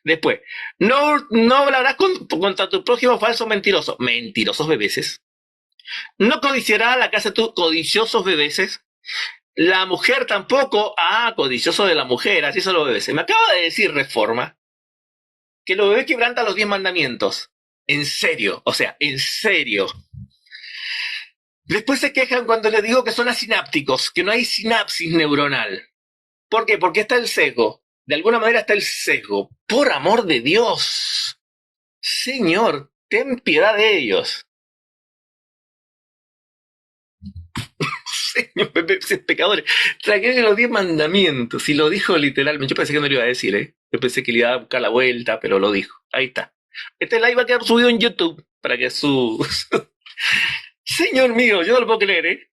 Después, no hablarás contra tu prójimo falso mentiroso. Mentirosos bebeses. No codiciarás la casa de tus codiciosos bebeses. La mujer tampoco. Ah, codicioso de la mujer, así son los bebeses. Me acaba de decir Reforma que los bebés quebrantan los 10 mandamientos. En serio, o sea, en serio. Después se quejan cuando les digo que son asinápticos, que no hay sinapsis neuronal. ¿Por qué? Porque está el sesgo. De alguna manera está el sesgo. Por amor de Dios. Señor, ten piedad de ellos. Señor, pecadores. Tragué los 10 mandamientos. Y lo dijo literalmente. Yo pensé que no lo iba a decir, ¿eh? Yo pensé que le iba a buscar la vuelta, pero lo dijo. Ahí está. Este live va a quedar subido en YouTube para que su... Señor mío, yo no lo puedo creer, ¿eh?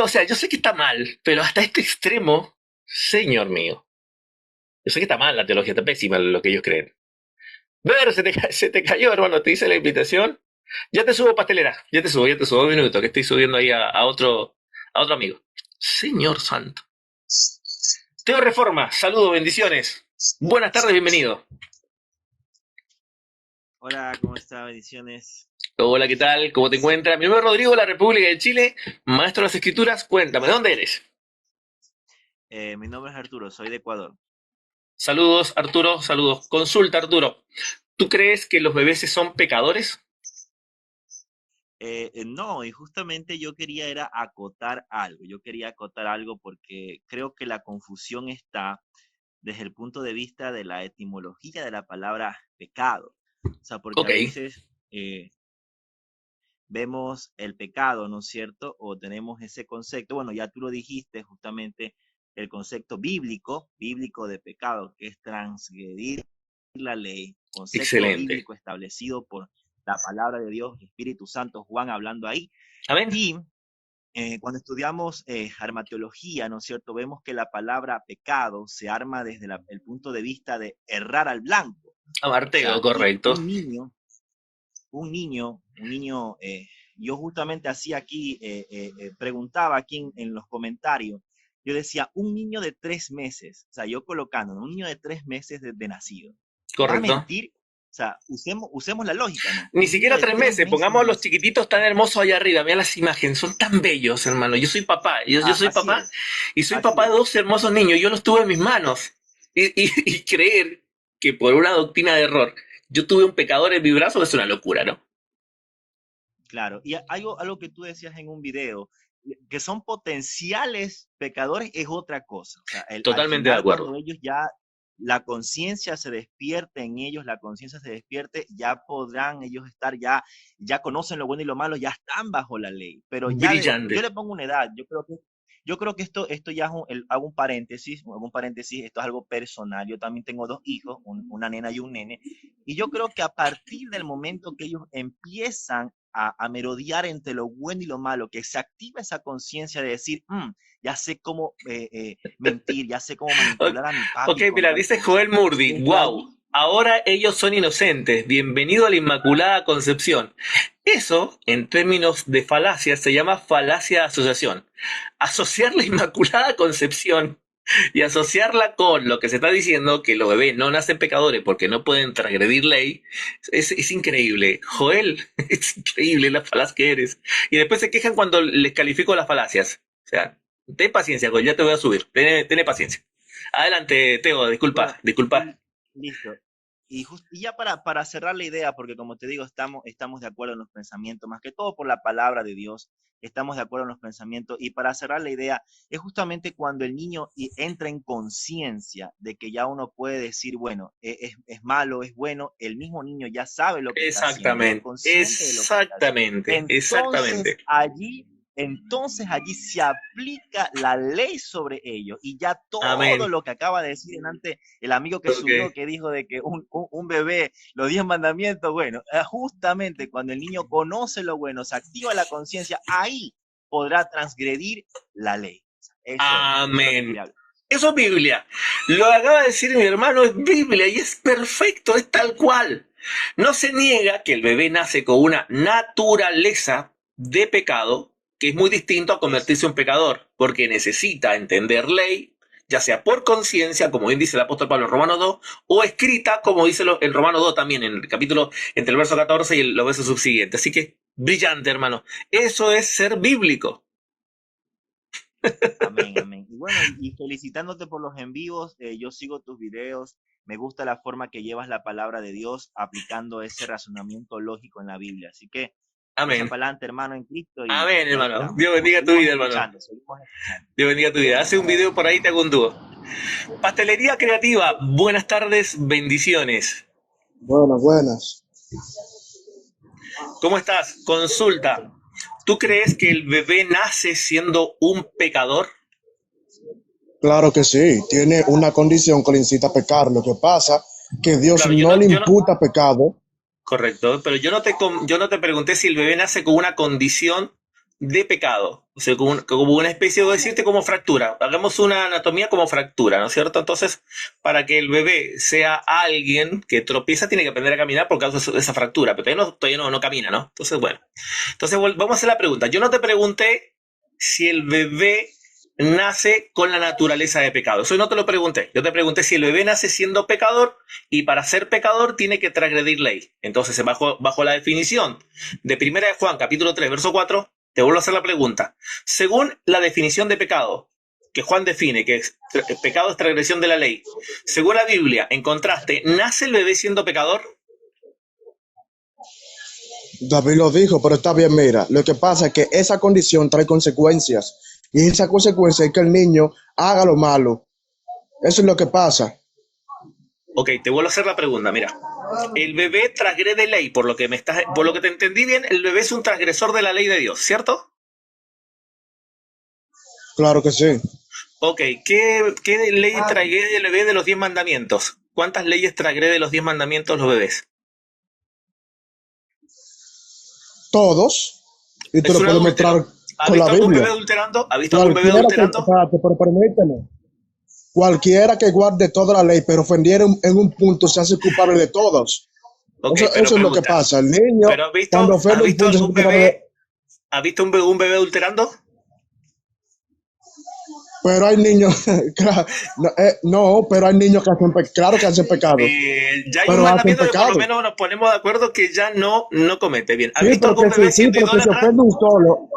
O sea, yo sé que está mal, pero hasta este extremo, señor mío. Yo sé que está mal la teología, está pésima lo que ellos creen. Ver, se te cayó, hermano, te hice la invitación. Ya te subo, pastelera, ya te subo un minuto, que estoy subiendo ahí a otro amigo. Señor santo. Teo Reforma, saludos, bendiciones. Buenas tardes, bienvenido. Hola, ¿cómo está? Bendiciones. Hola, ¿qué tal? ¿Cómo te encuentras? Mi nombre es Rodrigo, de la República de Chile, maestro de las Escrituras. Cuéntame, ¿de dónde eres? Mi nombre es Arturo, soy de Ecuador. Saludos, Arturo, saludos. Consulta, Arturo. ¿Tú crees que los bebés son pecadores? No, y justamente yo quería era acotar algo. Yo quería acotar algo porque creo que la confusión está desde el punto de vista de la etimología de la palabra pecado. O sea, porque Ok. a veces vemos el pecado, ¿no es cierto? O tenemos ese concepto, bueno, ya tú lo dijiste justamente, el concepto bíblico de pecado, que es transgredir la ley, concepto Excelente. bíblico establecido por la palabra de Dios, el Espíritu Santo, Juan hablando ahí. Amén. Y cuando estudiamos armateología, ¿no es cierto? Vemos que la palabra pecado se arma desde el punto de vista de errar al blanco. Amarteo, O sea, correcto. Un niño, yo justamente hacía aquí, preguntaba aquí en los comentarios, yo decía, un niño de 3 meses, o sea, yo colocando, un niño de 3 meses de nacido, ¿va a Correcto. mentir? O sea, usemos la lógica, ¿no? Ni Un siquiera niño de 3 meses. Pongamos a de los nacido. chiquititos tan hermosos allá arriba. Mira las imágenes, son tan bellos, hermano. Yo soy papá. Yo soy Así papá es, y soy así papá de es. 2 hermosos niños. Yo los tuve en mis manos. Y creer que por una doctrina de error yo tuve un pecador en mi brazo es una locura, ¿no? Claro, y algo que tú decías en un video, que son potenciales pecadores es otra cosa. O sea, al Totalmente de final acuerdo. cuando ellos ya, la conciencia se despierte en ellos, la conciencia se despierte, ya podrán ellos estar, ya conocen lo bueno y lo malo, ya están bajo la ley. Pero ya yo Brillante. le pongo una edad, yo creo que esto ya es hago un paréntesis, esto es algo personal. Yo también tengo dos hijos, una nena y un nene, y yo creo que a partir del momento que ellos empiezan a merodear entre lo bueno y lo malo, que se activa esa conciencia de decir, ya sé cómo mentir, ya sé cómo manipular a mi Ok, papi con mira, tal dice cosa. Joel Murdi, Desde wow, allí, ahora ellos son inocentes, bienvenido a la Inmaculada Concepción. Eso, en términos de falacia, se llama falacia de asociación. Asociar la Inmaculada Concepción y asociarla con lo que se está diciendo, que los bebés no nacen pecadores porque no pueden transgredir ley, es increíble. Joel, es increíble la falaz que eres. Y después se quejan cuando les califico las falacias. O sea, ten paciencia, Joel, ya te voy a subir. Ten paciencia. Adelante, Teo, bueno, disculpa. y listo. Y ya para cerrar la idea, porque como te digo, estamos de acuerdo en los pensamientos, más que todo por la palabra de Dios, estamos de acuerdo en los pensamientos. Y para cerrar la idea, es justamente cuando el niño entra en conciencia de que ya uno puede decir, bueno, es malo, es bueno, el mismo niño ya sabe lo que está haciendo, ya es Exactamente, consciente de lo que está haciendo. exactamente, Entonces exactamente. allí entonces allí se aplica la ley sobre ellos y ya todo Amén. lo que acaba de decir antes el amigo que Ok. subió, que dijo de que un bebé, los 10 mandamientos, bueno, justamente cuando el niño conoce lo bueno, se activa la conciencia, ahí podrá transgredir la ley. Eso es lo que Amén. quería hablar. Eso es Biblia. Lo acaba de decir mi hermano, es Biblia y es perfecto, es tal cual. No se niega que el bebé nace con una naturaleza de pecado, que es muy distinto a convertirse en pecador, porque necesita entender ley, ya sea por conciencia, como bien dice el apóstol Pablo en Romanos 2, o escrita, como dice en Romanos 2 también, en el capítulo entre el verso 14 y los versos subsiguientes. Así que, brillante, hermano. Eso es ser bíblico. Amén, amén. Y bueno, y felicitándote por los en vivos, yo sigo tus videos, me gusta la forma que llevas la palabra de Dios aplicando ese razonamiento lógico en la Biblia. Así que echa Amén. para adelante, hermano, en Cristo, Amén, y ahí hermano. estamos. Dios bendiga tu Seguimos vida, hermano. escuchando, seguimos escuchando. Dios bendiga tu vida. Hace un video por ahí, te hago un dúo. Pastelería Creativa, buenas tardes, bendiciones. Buenas, buenas. ¿Cómo estás? Consulta. ¿Tú crees que el bebé nace siendo un pecador? Claro que sí, tiene una condición que le incita a pecar. Lo que pasa que Dios Claro, no le yo no, imputa pecado. correcto, pero yo no te pregunté si el bebé nace con una condición de pecado, o sea, como una especie de decirte como fractura. Hagamos una anatomía como fractura, ¿no es cierto? Entonces, para que el bebé sea alguien que tropieza, tiene que aprender a caminar por causa de esa fractura, pero todavía no camina, ¿no? Entonces, bueno. Entonces, vamos a hacer la pregunta. Yo no te pregunté si el bebé nace con la naturaleza de pecado. Eso no te lo pregunté. Yo te pregunté si el bebé nace siendo pecador y para ser pecador tiene que transgredir ley. Entonces, bajo la definición de 1 de Juan, capítulo 3, verso 4, te vuelvo a hacer la pregunta. Según la definición de pecado, que Juan define que pecado es transgresión de la ley, según la Biblia, en contraste, ¿nace el bebé siendo pecador? David lo dijo, pero está bien, mira. Lo que pasa es que esa condición trae consecuencias. Y esa consecuencia es que el niño haga lo malo. Eso es lo que pasa. Ok, te vuelvo a hacer la pregunta, mira. El bebé transgrede ley, por lo que te entendí bien, el bebé es un transgresor de la ley de Dios, ¿cierto? Claro que sí. Ok, ¿qué ley transgrede el bebé de los 10 mandamientos? ¿Cuántas leyes transgrede los 10 mandamientos los bebés? Todos. Y te Es lo un puedo mostrar adúltero. ¿Ha con la visto algún bebé Biblia. adulterando? ¿Ha visto algún bebé Cualquiera que, adulterando? espérate, pero permíteme. Cualquiera que guarde toda la ley, pero ofendiera en un punto, se hace culpable de todos. Ok, pero Eso es lo que pregunta. pasa. El niño, ¿Pero cuando has ofende un visto punto, se hace algún culpable de... bebé? ¿Ha visto un bebé adulterando? Pero hay niños, claro, no, pero hay niños que hacen, claro que hacen pecado, Ya hay un pero hacen mandamiento que por lo pecado. menos nos ponemos de acuerdo que ya no comete bien. ¿Has Sí, visto algún bebé sí, siendo porque se idólatra? ofende un solo.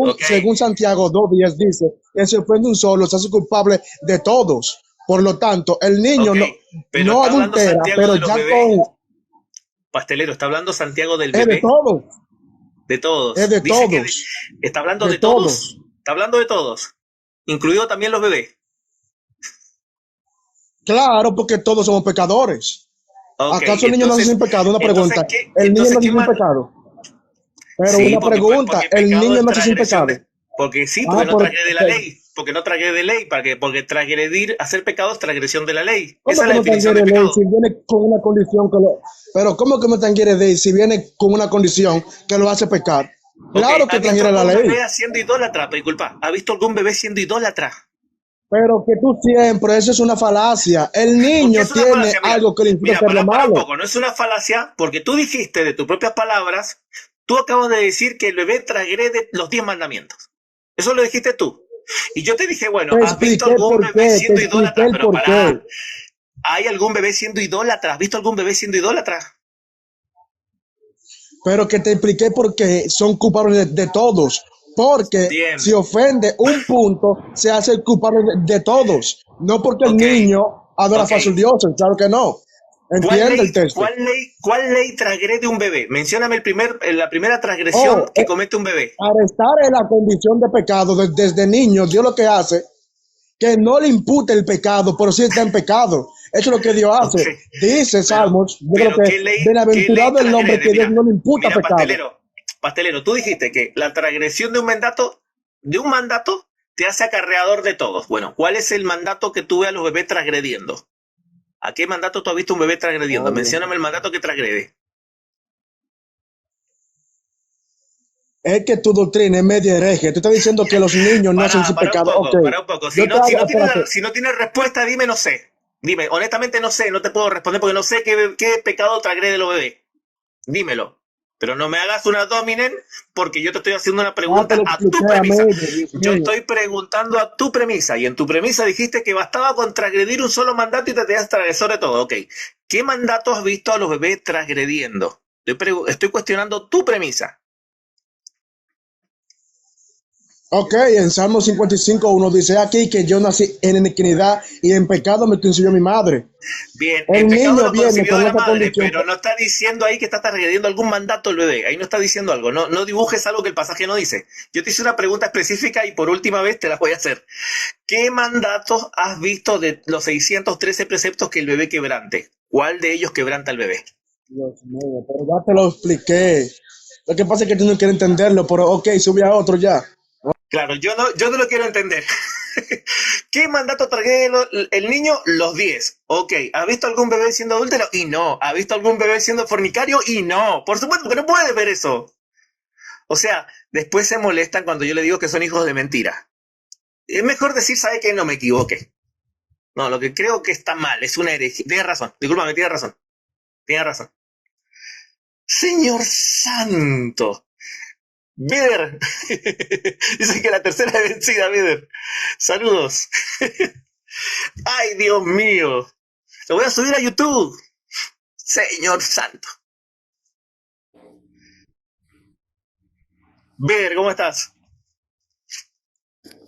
Ok, Según Santiago 2:10 dice que se ofende un solo, se hace culpable de todos. Por lo tanto, el niño ok. Pero no está hablando adultera, Santiago pero de los ya bebés. con Pastelero, ¿está hablando Santiago del es de bebé? todos. De todos. Es de Dice que todos. está hablando De de todos. todos. Está hablando de todos. Incluido también los bebés. Claro, porque todos somos pecadores. Ok, ¿Acaso el niño nace sin pecado? Una pregunta. El niño nace sin pecado. Pero Sí, una pregunta, porque el pecado niño es nace sin transgresión pecado. porque sí, Ah, porque no pero, transgrede la ley. Porque no transgrede ley. Porque transgredir, hacer pecado es transgresión de la ley. ¿cómo Esa es que la no definición de transgrede ley pecado. si viene con una condición que lo... Pero ¿cómo que no transgrede ley si viene con una condición que lo hace pecar? Ok, Claro que ¿has visto transgrede la algún ley, bebé siendo idólatra? Disculpa, ¿has visto algún bebé siendo idólatra? pero que tú siempre, eso es una falacia. El Porque niño es una tiene falacia, mira, algo que le incita a mira, hacer lo para un malo. poco, no es una falacia, porque tú dijiste de tus propias palabras, tú acabas de decir que el bebé transgrede los 10 mandamientos. Eso lo dijiste tú. Y yo te dije, bueno, Te ¿has visto expliqué algún por bebé qué, te siendo expliqué idólatra? el Pero por qué. ¿hay algún bebé siendo idólatra? ¿Has visto algún bebé siendo idólatra? Pero que te expliqué por qué son culpables de todos. Porque Bien, si ofende un punto, se hace el culpable de todos. No porque el ok, niño adora ok. falsos dioses, claro que no. Entiende el texto. ¿Cuál ley transgrede un bebé? Mencióname la primera transgresión Oh, que comete un bebé. para estar en la condición de pecado desde niño, Dios lo que hace, que no le impute el pecado, pero sí está en pecado. Eso es lo que Dios Ok, hace. Dice pero, Salmos, yo creo pero que qué ley bienaventurado el hombre transgrede? que Dios no le imputa Mira, pecado. pastelero, tú dijiste que la transgresión de un mandato, te hace acarreador de todos. Bueno, ¿cuál es el mandato que tú ves a los bebés transgrediendo? ¿A qué mandato tú has visto un bebé transgrediendo? Oh, Dios. Mencióname el mandato que transgrede. Es que tu doctrina es media hereje. Tú estás diciendo que los niños nacen sin pecado. Ok. Para un poco. Yo te hago, espérate. Si no tienes respuesta, dime, no sé. Dime, honestamente no sé, no te puedo responder porque no sé qué pecado transgrede los bebés. Dímelo. Pero no me hagas una dominen porque yo te estoy haciendo una Ya te pregunta lo a tu expliqué a premisa. medio, Dios Yo mío. estoy preguntando a tu premisa y en tu premisa dijiste que bastaba con transgredir un solo mandato y te tenías transgresor de todo. Ok. ¿Qué mandato has visto a los bebés transgrediendo? Estoy cuestionando tu premisa. Ok, en Salmo 55:1 dice aquí que yo nací en iniquidad y en pecado me concibió mi madre. Bien, El en pecado niño lo viene concibió con de la esa madre, condición. pero no está diciendo ahí que está transgrediendo algún mandato el bebé. Ahí no está diciendo algo. No dibujes algo que el pasaje no dice. Yo te hice una pregunta específica y por última vez te la voy a hacer. ¿Qué mandatos has visto de los 613 preceptos que el bebé quebrante? ¿Cuál de ellos quebranta el bebé? Dios mío, pero ya te lo expliqué. Lo que pasa es que tú no quieres entenderlo, pero ok, sube a otro ya. Claro, yo no lo quiero entender. ¿Qué mandato transgrede el niño? Los 10. Ok, ¿has visto algún bebé siendo adúltero? Y no. ¿Has visto algún bebé siendo fornicario? Y no. Por supuesto que no puedes ver eso. O sea, después se molestan cuando yo le digo que son hijos de mentira. Es mejor decir, ¿sabe qué? No me equivoqué. No, lo que creo que está mal es una herejía. Tienes razón, discúlpame, tienes razón. Tienes razón. Señor Santo. Vider. Dice que la tercera es vencida, Vider. Saludos. Ay, Dios mío. Lo voy a subir a YouTube. Señor Santo. Vider, ¿cómo estás?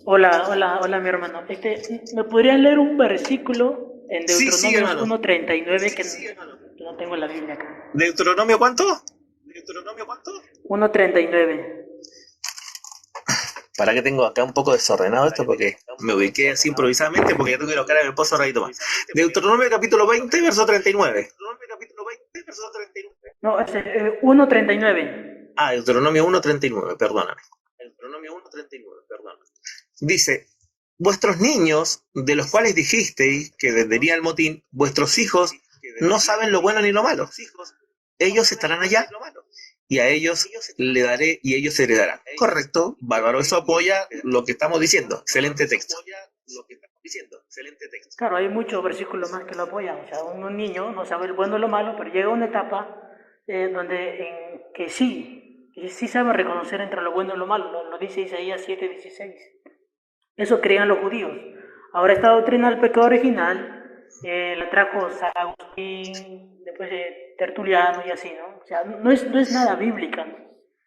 Hola, mi hermano. ¿Me podrías leer un versículo en Sí, Deuteronomios hermano. 1:39 que no tengo la Biblia acá? ¿Deuteronomio cuánto? 1:39. Para que tengo acá un poco desordenado esto porque me ubiqué así improvisadamente porque ya tengo que ir a buscar a mi esposo un ratito más. Deuteronomio capítulo 20, verso 39. No, 1:39. Ah, Deuteronomio 1:39, perdóname. Dice, vuestros niños, de los cuales dijisteis que vendería el motín, vuestros hijos no saben lo bueno ni lo malo. Ellos estarán allá y a ellos le daré y ellos heredarán. Correcto, bárbaro, eso apoya lo que estamos diciendo. Excelente texto. Claro, hay muchos versículos más que lo apoyan. O sea, un niño no sabe el bueno y lo malo, pero llega a una etapa que sí sabe reconocer entre lo bueno y lo malo. Lo dice Isaías 7:16. Eso creían los judíos. Ahora esta doctrina del pecado original la trajo San Agustín, después de Tertuliano y así, ¿no? O sea, no es nada bíblica.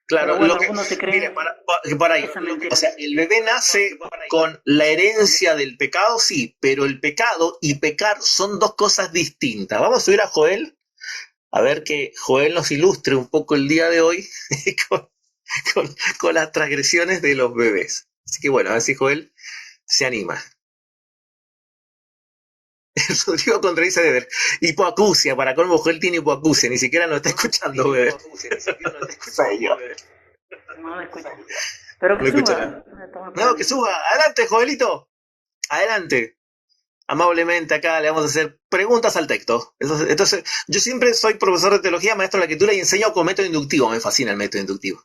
Claro, Pero bueno, algunos se creen mire, para ahí, esa mentira. o sea, el bebé nace con la herencia del pecado, sí, pero el pecado y pecar son dos cosas distintas. Vamos a subir a Joel, a ver que Joel nos ilustre un poco el día de hoy con las transgresiones de los bebés. Así que bueno, a ver si Joel se anima. Rodrigo contradice a Eder. Hipoacusia, para colmo, Joel tiene hipoacusia, ni siquiera nos está escuchando, bebé. No me escucha. Pero que No escucha suba. nada. No, que suba. Adelante, Joelito. Adelante. Amablemente acá le vamos a hacer preguntas al texto. Entonces, yo siempre soy profesor de teología, maestro de la escritura y enseño con método inductivo. Me fascina el método inductivo.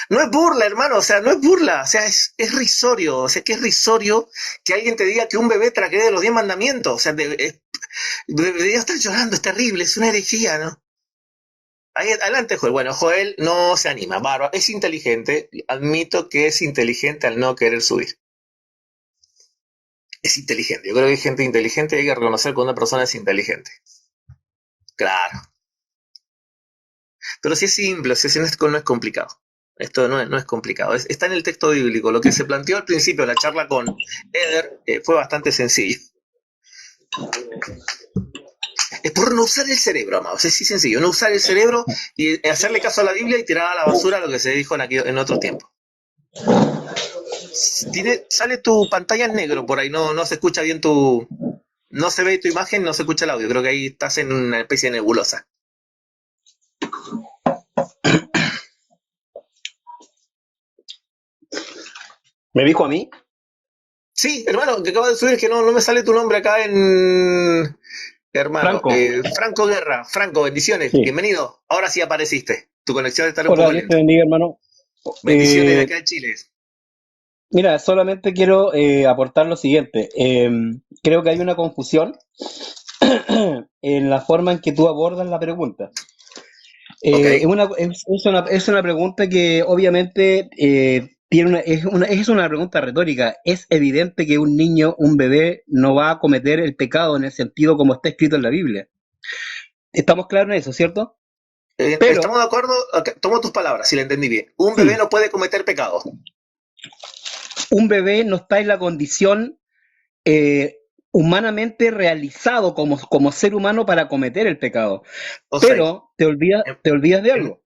No es burla, hermano, o sea, no es burla, o sea, es risorio, o sea, que es risorio que alguien te diga que un bebé transgrede los 10 mandamientos, o sea, debería estar llorando, es terrible, es una herejía, ¿no? Ahí, adelante, Joel. Bueno, Joel no se anima, bárbaro, es inteligente, admito que es inteligente al no querer subir. Es inteligente, yo creo que hay gente inteligente y hay que reconocer cuando una persona es inteligente. Claro. Pero si es simple, si no es complicado. Esto no es complicado. Está en el texto bíblico. Lo que se planteó al principio de la charla con Eder fue bastante sencillo. Es por no usar el cerebro, amados. Es así sencillo. No usar el cerebro y hacerle caso a la Biblia y tirar a la basura lo que se dijo en otro tiempo. Sale tu pantalla en negro por ahí. No se escucha bien no se ve tu imagen, no se escucha el audio. Creo que ahí estás en una especie de nebulosa. ¿Me dijo a mí? Sí, hermano, que acabo de subir que no me sale tu nombre acá en... Hermano, Franco Guerra. Franco, bendiciones, Sí. Bienvenido. Ahora sí apareciste. Tu conexión está un Hola, poco Dios lenta. te bendiga, hermano. Bendiciones de acá de Chile. Mira, solamente quiero aportar lo siguiente. Creo que hay una confusión en la forma en que tú abordas la pregunta. Ok. Es una pregunta que obviamente es una pregunta retórica. Es evidente que un niño, un bebé, no va a cometer el pecado en el sentido como está escrito en la Biblia. ¿Estamos claros en eso, cierto? Pero, ¿Estamos de acuerdo? Okay, tomo tus palabras, si la entendí bien. Un sí. bebé no puede cometer pecado. Un bebé no está en la condición humanamente realizado como ser humano para cometer el pecado. O sea, Pero te olvidas de algo.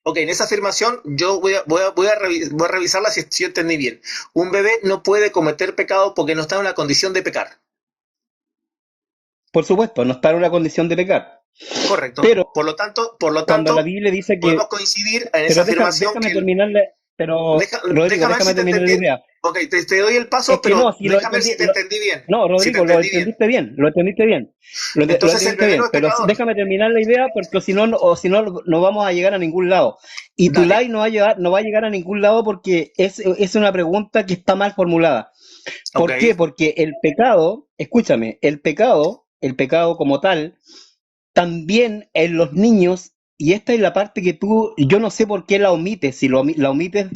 Ok, en esa afirmación yo voy a revisarla si yo entendí bien. Un bebé no puede cometer pecado porque no está en una condición de pecar. Por supuesto, no está en una condición de pecar. Correcto. Pero por lo tanto, cuando la Biblia dice que... podemos coincidir en esa afirmación. Déjame terminarle, pero Rodrigo, déjame terminar la idea. Ok, te doy el paso, Es que pero no, si déjame ver si te entendí bien. No, Rodrigo, lo entendiste bien. Entonces el bebé no es Pero pecador. déjame terminar la idea porque si no no vamos a llegar a ningún lado. Y tu like no va a llegar a ningún lado porque es una pregunta que está mal formulada. ¿Por qué? Porque el pecado, escúchame, el pecado como tal, también en los niños, y esta es la parte que yo no sé por qué la omites, si la omites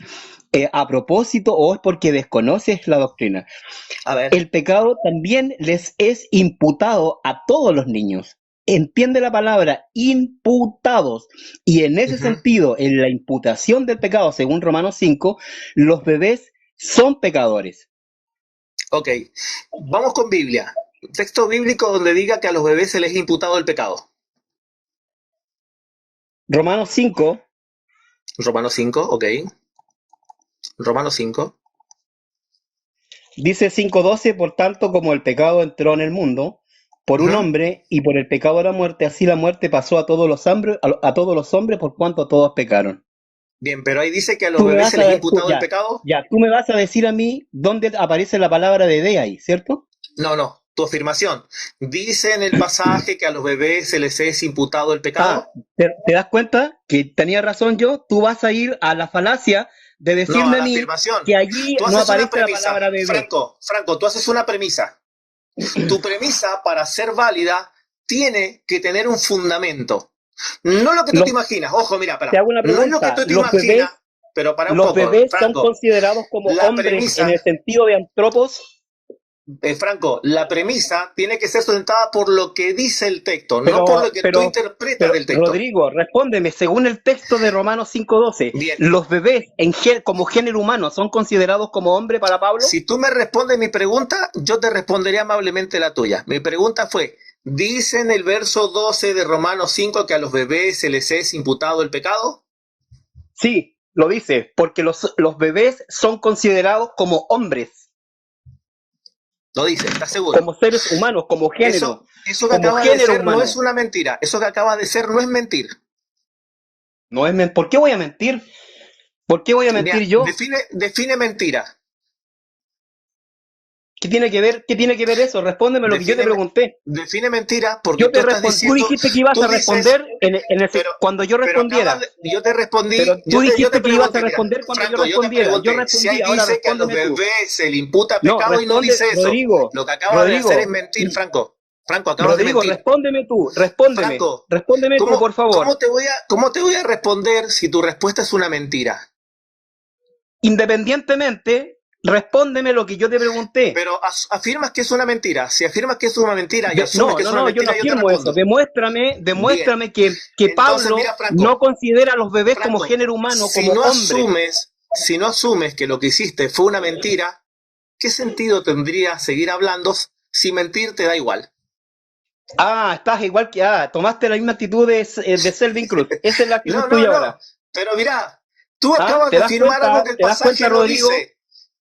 a propósito o es porque desconoces la doctrina. A ver. El pecado también les es imputado a todos los niños. Entiende la palabra imputados. Y en ese sentido, en la imputación del pecado, según Romanos 5, los bebés son pecadores. Ok, vamos con Biblia. Texto bíblico donde diga que a los bebés se les ha imputado el pecado. Romanos 5. Romanos 5, ok. Romanos 5. Dice 5:12, por tanto, como el pecado entró en el mundo por un hombre y por el pecado de la muerte, así la muerte pasó a todos los hombres por cuanto todos pecaron. Bien, pero ahí dice que a los bebés se les ha imputado el pecado. Ya, tú me vas a decir a mí dónde aparece la palabra bebé ahí, ¿cierto? No, tu afirmación. Dice en el pasaje que a los bebés se les es imputado el pecado. ¿Te das cuenta que tenía razón yo? Tú vas a ir a la falacia de decirme a mí que allí no aparece la palabra bebé. Franco, tú haces una premisa. Tu premisa, para ser válida, tiene que tener un fundamento. No lo que tú te imaginas. Ojo, mira, te hago una pregunta. No es lo que tú te imaginas, pero para un los poco. Bebés Franco, son considerados como hombres en el sentido de antropos. Franco, la premisa tiene que ser sustentada por lo que dice el texto, no por lo que tú interpretas del texto. Rodrigo, respóndeme, según el texto de Romanos 5:12, ¿los bebés como género humano son considerados como hombre para Pablo? Si tú me respondes mi pregunta, yo te responderé amablemente la tuya. Mi pregunta fue, ¿dice en el verso 12 de Romanos 5 que a los bebés se les es imputado el pecado? Sí. lo dice, porque los bebés son considerados como hombres, Lo dice, ¿estás seguro? como seres humanos, como género, Eso que como acaba de género ser no humano. es una mentira. Eso que acaba de ser no es mentir. No es ¿Por qué voy a mentir? ¿Por qué voy a mentir Mira, yo? define mentira. ¿Qué tiene que ver eso? Respóndeme lo que yo te pregunté. Define mentira porque Yo tú te estás respondí, tú diciendo. dijiste que ibas Tú a dices, responder cuando yo pero respondiera. yo te respondí. Pero tú yo te dijiste que ibas a pregunté, mira, responder cuando Franco, yo respondiera. Yo pregunté, si ahí respondí, ahora dice que a los respóndeme tú. bebés se le imputa No, pecado y no responde, dice eso. Rodrigo. Lo que acabas de hacer es Rodrigo, mentir, Franco. Franco, acabas de Rodrigo, mentir. respóndeme tú, respóndeme. Franco, Respóndeme tú, por favor. ¿cómo te voy a responder si tu respuesta es una mentira? Independientemente, respóndeme lo que yo te pregunté. Pero afirmas que es una mentira. Si afirmas que es una mentira y asumes que es una yo mentira, no yo te afirmo respondo. eso. Demuéstrame que Entonces, Pablo mira, Franco, no considera a los bebés como Franco, género humano, si como no hombres. si no asumes que lo que hiciste fue una mentira, ¿qué sentido tendría seguir hablando si mentir te da igual? Estás igual que... tomaste la misma actitud de Selvin Cruz. Esa es la actitud tuya ahora. Pero mira, tú acabas ¿Te de das afirmar cuenta? algo que el ¿Te das pasaje cuenta, no Rodrigo? dice.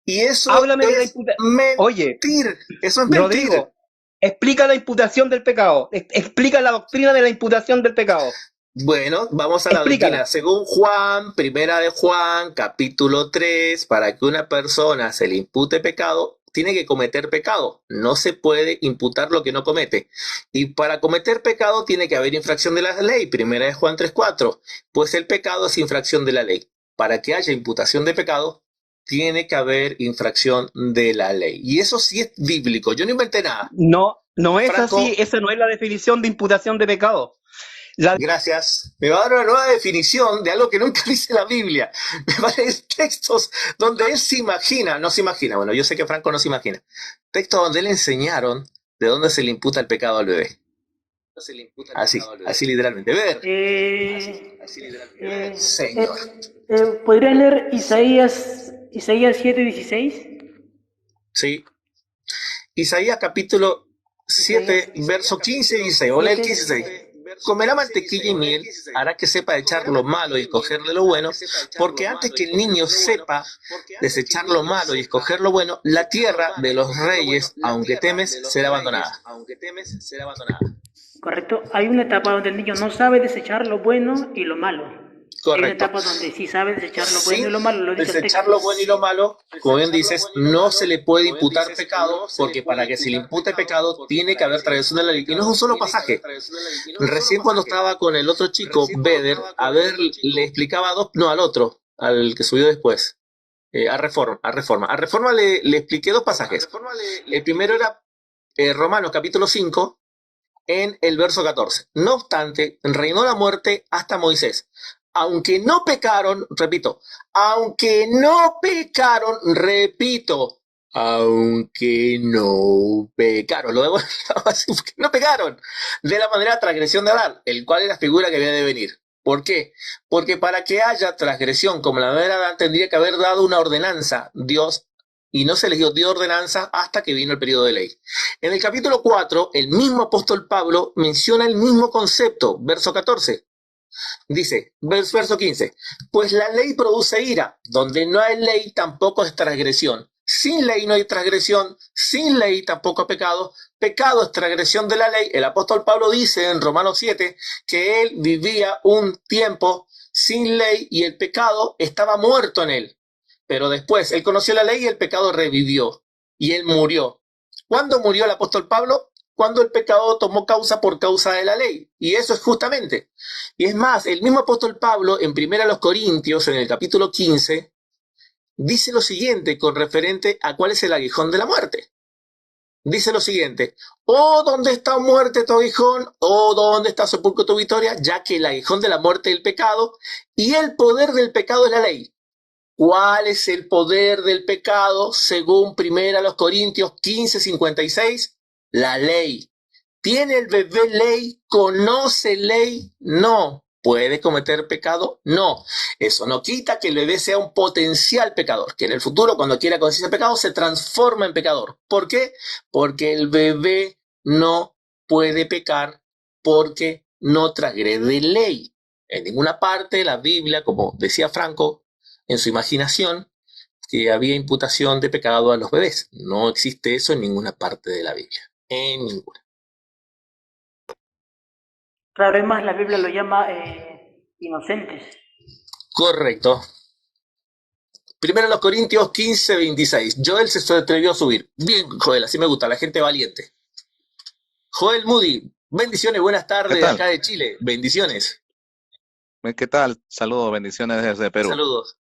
Y eso Háblame de la es imputación. Oye, mentir. Eso es mentir. Rodrigo, explica la imputación del pecado. Explica la doctrina de la imputación del pecado. Bueno, vamos a la doctrina. Según Juan, primera de Juan, capítulo 3, para que una persona se le impute pecado, tiene que cometer pecado. No se puede imputar lo que no comete. Y para cometer pecado tiene que haber infracción de la ley. Primera de Juan 3:4. Pues el pecado es infracción de la ley. Para que haya imputación de pecado, tiene que haber infracción de la ley. Y eso sí es bíblico. Yo no inventé nada. No es Franco, así. Esa no es la definición de imputación de pecado. Gracias. Me va a dar una nueva definición de algo que nunca dice la Biblia. Me van a dar textos donde él no se imagina. Bueno, yo sé que Franco no se imagina. Textos donde le enseñaron de dónde se le imputa el pecado al bebé. Así literalmente. Señor. ¿Podría leer Isaías 7:16? Sí. Isaías capítulo 7, verso 15 dice, o lee el 15. Comerá mantequilla y miel, hará que sepa echar lo malo y escoger lo bueno, porque antes que el niño sepa desechar lo malo y escoger lo bueno, la tierra de los reyes, aunque temes, será abandonada. Correcto. Hay una etapa donde el niño no sabe desechar lo bueno y lo malo. Correcto. Hay una etapa donde sí sabe desechar lo bueno y lo malo. Lo dice desechar lo bueno y lo malo, como bien dices, no se le puede imputar pecado, porque para que se le impute pecado tiene que haber transgresión de la ley. Y no es un solo pasaje. Recién cuando estaba con el otro chico, Beder, le explicaba al que subió después, a Reforma. A Reforma le expliqué dos pasajes. El primero era Romanos capítulo 5, en el verso 14. No obstante, reinó la muerte hasta Moisés. Aunque no pecaron, repito, aunque no pecaron, lo debo así, porque no pecaron, de la manera transgresión de Adán, el cual es la figura que había de venir. ¿Por qué? Porque para que haya transgresión como la manera de Adán, tendría que haber dado una ordenanza Dios, y no se les dio ordenanza hasta que vino el periodo de ley. En el capítulo 4, el mismo apóstol Pablo menciona el mismo concepto, verso 14. Dice, verso 15, pues la ley produce ira, donde no hay ley tampoco es transgresión. Sin ley no hay transgresión, sin ley tampoco pecado. Pecado es transgresión de la ley. El apóstol Pablo dice en Romanos 7 que él vivía un tiempo sin ley y el pecado estaba muerto en él. Pero después él conoció la ley y el pecado revivió y él murió. ¿Cuándo murió el apóstol Pablo? Cuando el pecado tomó causa por causa de la ley. Y eso es justamente. Y es más, el mismo apóstol Pablo en 1 Corintios, en el capítulo 15, dice lo siguiente con referente a cuál es el aguijón de la muerte. Dice lo siguiente, ¿dónde está muerte tu aguijón? ¿Dónde está sepulcro tu victoria? Ya que el aguijón de la muerte es el pecado y el poder del pecado es la ley. ¿Cuál es el poder del pecado según 1 Corintios 15:56? La ley. ¿Tiene el bebé ley? ¿Conoce ley? No. ¿Puede cometer pecado? No. Eso no quita que el bebé sea un potencial pecador, que en el futuro, cuando quiera conciencia de pecado, se transforma en pecador. ¿Por qué? Porque el bebé no puede pecar porque no transgrede ley. En ninguna parte de la Biblia, como decía Franco, en su imaginación que había imputación de pecado a los bebés. No existe eso en ninguna parte de la Biblia. En ninguna. Claro, es más, la Biblia lo llama inocentes. Correcto. Primero los Corintios 15, 26. Joel se atrevió a subir. Bien, Joel, así me gusta, la gente valiente. Joel Moody, bendiciones, buenas tardes de acá de Chile. Bendiciones. ¿Qué tal? Saludos, bendiciones desde Perú. Saludos.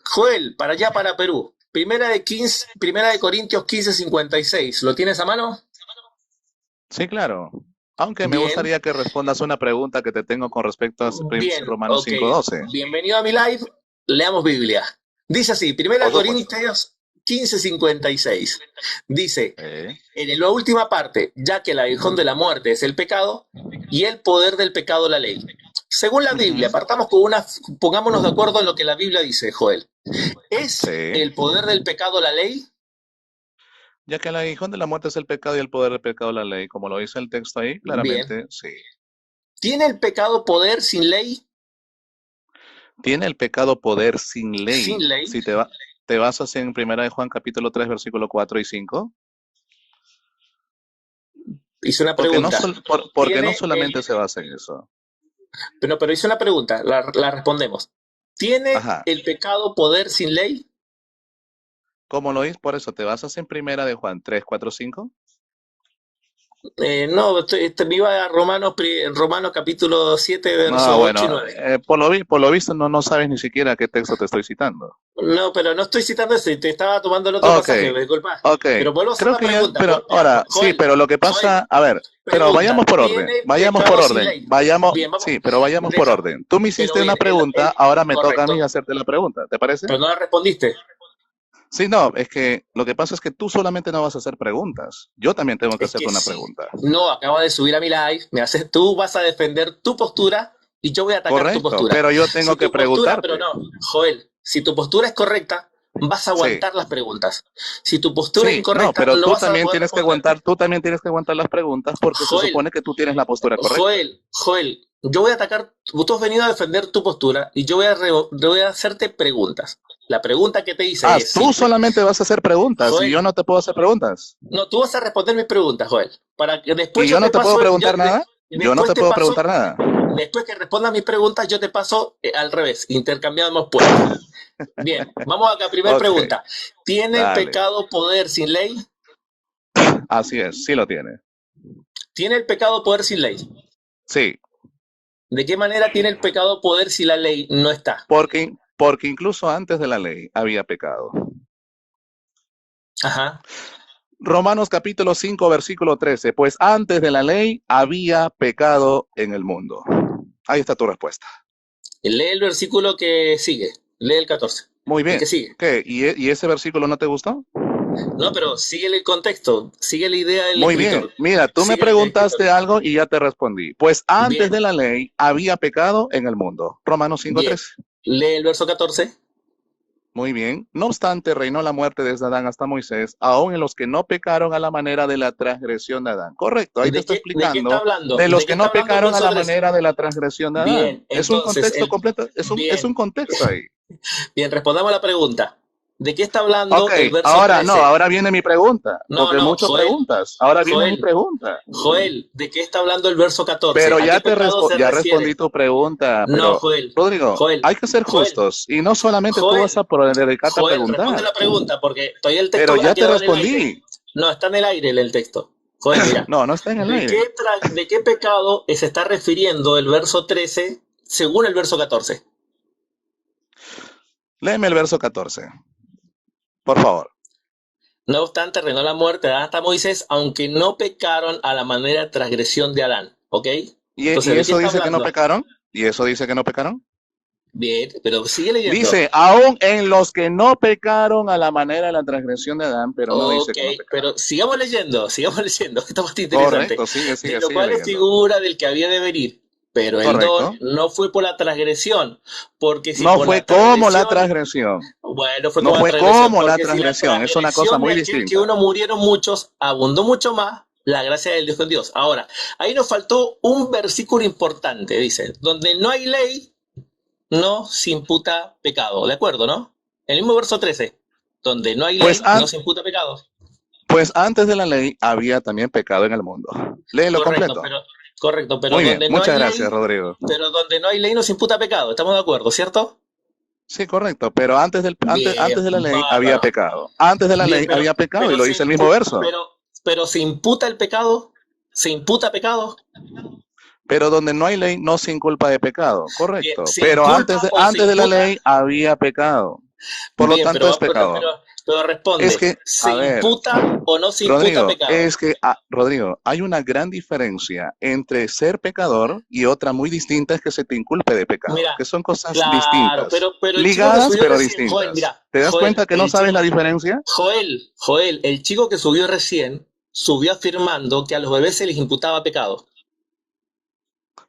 Joel, para allá, para Perú. Primera de Corintios 15, 56. ¿Lo tienes a mano? Sí, claro. Aunque me Bien. gustaría que respondas una pregunta que te tengo con respecto a Bien, Romanos ok. 5:12. Bienvenido a mi live. Leamos Biblia. Dice así, Primera Corintios 15, 56. Dice, en la última parte, ya que el aguijón de la muerte es el pecado y el poder del pecado la ley. Según la Biblia, pongámonos de acuerdo en lo que la Biblia dice, Joel. ¿Es el poder del pecado la ley? Ya que el aguijón de la muerte es el pecado y el poder del pecado la ley, como lo dice el texto ahí, claramente, Bien. sí. ¿Tiene el pecado poder sin ley? ¿Tiene el pecado poder sin ley? Sin ley. Si te basas en 1 de Juan capítulo 3, versículo 4 y 5. Hice una pregunta. Porque no solamente se basa en eso. Pero hice una pregunta, la respondemos. ¿Tiene el pecado poder sin ley? ¿Cómo lo dices? Por eso, ¿te basas en 1 de Juan 3, 4, 5? No, me iba a Romanos capítulo 7, verso 8 y 9. Por lo visto no sabes ni siquiera qué texto te estoy citando. No, pero no estoy citando ese, te estaba tomando el otro pasaje, me disculpas. Pero vuelvo a hacer la pregunta. Pero ahora, Joel, sí, pero lo que pasa, a ver, pero vayamos por orden, vayamos por orden, pero vayamos por orden. Tú me hiciste una pregunta, ahora me toca a mí hacerte la pregunta, ¿te parece? Pero no la respondiste. Sí, no, es que lo que pasa es que tú solamente no vas a hacer preguntas. Yo también tengo que hacerte una pregunta. No, acabo de subir a mi live, tú vas a defender tu postura y yo voy a atacar tu postura. Pero yo tengo que preguntarte. Pero no, Joel, si tu postura es correcta, vas a aguantar las preguntas. Si tu postura es incorrecta, no, pero no tú vas también a tienes que aguantar, tú también tienes que aguantar las preguntas porque se supone que tú tienes la postura correcta. Joel, yo voy a atacar, tú has venido a defender tu postura y yo voy a hacerte preguntas. La pregunta que te hice es... Tú solamente vas a hacer preguntas, Joel, y yo no te puedo hacer preguntas. No, tú vas a responder mis preguntas, Joel. Para que después ¿Y yo no te puedo preguntar nada? Yo no te puedo preguntar nada. Después que respondas mis preguntas, yo te paso al revés. Intercambiamos puestos. Bien, vamos acá. Primera pregunta. ¿Tiene el pecado poder sin ley? Así es, sí lo tiene. ¿Tiene el pecado poder sin ley? Sí. ¿De qué manera tiene el pecado poder si la ley no está? Porque incluso antes de la ley había pecado. Ajá. Romanos capítulo 5, versículo 13. Pues antes de la ley había pecado en el mundo. Ahí está tu respuesta. Lee el versículo que sigue. Lee el 14. Muy bien. ¿Qué sigue? ¿Qué? ¿Y ese versículo no te gustó? No, pero sigue el contexto. Sigue la idea del Muy escritor. bien. Mira, tú me preguntaste algo y ya te respondí. Pues antes de la ley había pecado en el mundo. Romanos 5, 13. Lee el verso 14. Muy bien. No obstante, reinó la muerte desde Adán hasta Moisés, aún en los que no pecaron a la manera de la transgresión de Adán. Correcto, ahí te está explicando de los que no pecaron a la manera de la transgresión de Adán. Bien, es un contexto completo, es un contexto ahí. Bien, respondamos a la pregunta. ¿De qué está hablando el verso ahora 13? ahora viene mi pregunta, porque muchas preguntas. Ahora viene mi pregunta. Joel, ¿de qué está hablando el verso 14? Pero ya respondí tu pregunta. Pero, no, Joel. Rodrigo, hay que ser justos. Y no solamente tú vas a dedicarte a preguntar. Responde la pregunta, porque todavía el texto... Pero ya te respondí. No, está en el aire el texto. Joel, mira. No está en el aire. ¿De qué pecado se está refiriendo el verso 13 según el verso 14? Léeme el verso 14. Por favor. No obstante, reinó la muerte de Adán hasta Moisés, aunque no pecaron a la manera de transgresión de Adán. ¿Ok? ¿Y eso dice que no pecaron? ¿Y eso dice que no pecaron? Bien, pero sigue leyendo. Dice, aún en los que no pecaron a la manera de la transgresión de Adán, pero no dice que no pecaron. Pero sigamos leyendo. Esto es bastante interesante. Correcto, sigue lo cual es figura del que había de venir. Pero el don no fue por la transgresión, porque si no fue como la transgresión. Bueno, fue no como fue como la transgresión, es una cosa muy distinta. Que uno murieron muchos, abundó mucho más la gracia del Dios con Dios. Ahora, ahí nos faltó un versículo importante, dice, donde no hay ley, no se imputa pecado. ¿De acuerdo, no? El mismo verso 13, donde no hay ley, no se imputa pecado. Pues antes de la ley había también pecado en el mundo. Léelo completo. Correcto, pero muy bien, donde no muchas hay gracias, ley, Rodrigo. Pero donde no hay ley no se imputa pecado. ¿Estamos de acuerdo, cierto? Sí, correcto, pero antes de la ley había pecado. Antes de la ley había pecado, y lo dice el mismo verso. Pero se imputa el pecado, se imputa pecado. Pero donde no hay ley no se inculpa de pecado, correcto. Pero antes de la ley había pecado. Por lo tanto es pecado. Pero responde, es que, ¿se imputa o no se imputa pecado? Es que, Rodrigo, hay una gran diferencia entre ser pecador y otra muy distinta es que se te inculpe de pecado, que son cosas distintas, pero ligadas pero distintas. Joel, mira, ¿Te das cuenta que no sabes la diferencia? Joel, el chico que subió recién, subió afirmando que a los bebés se les imputaba pecado.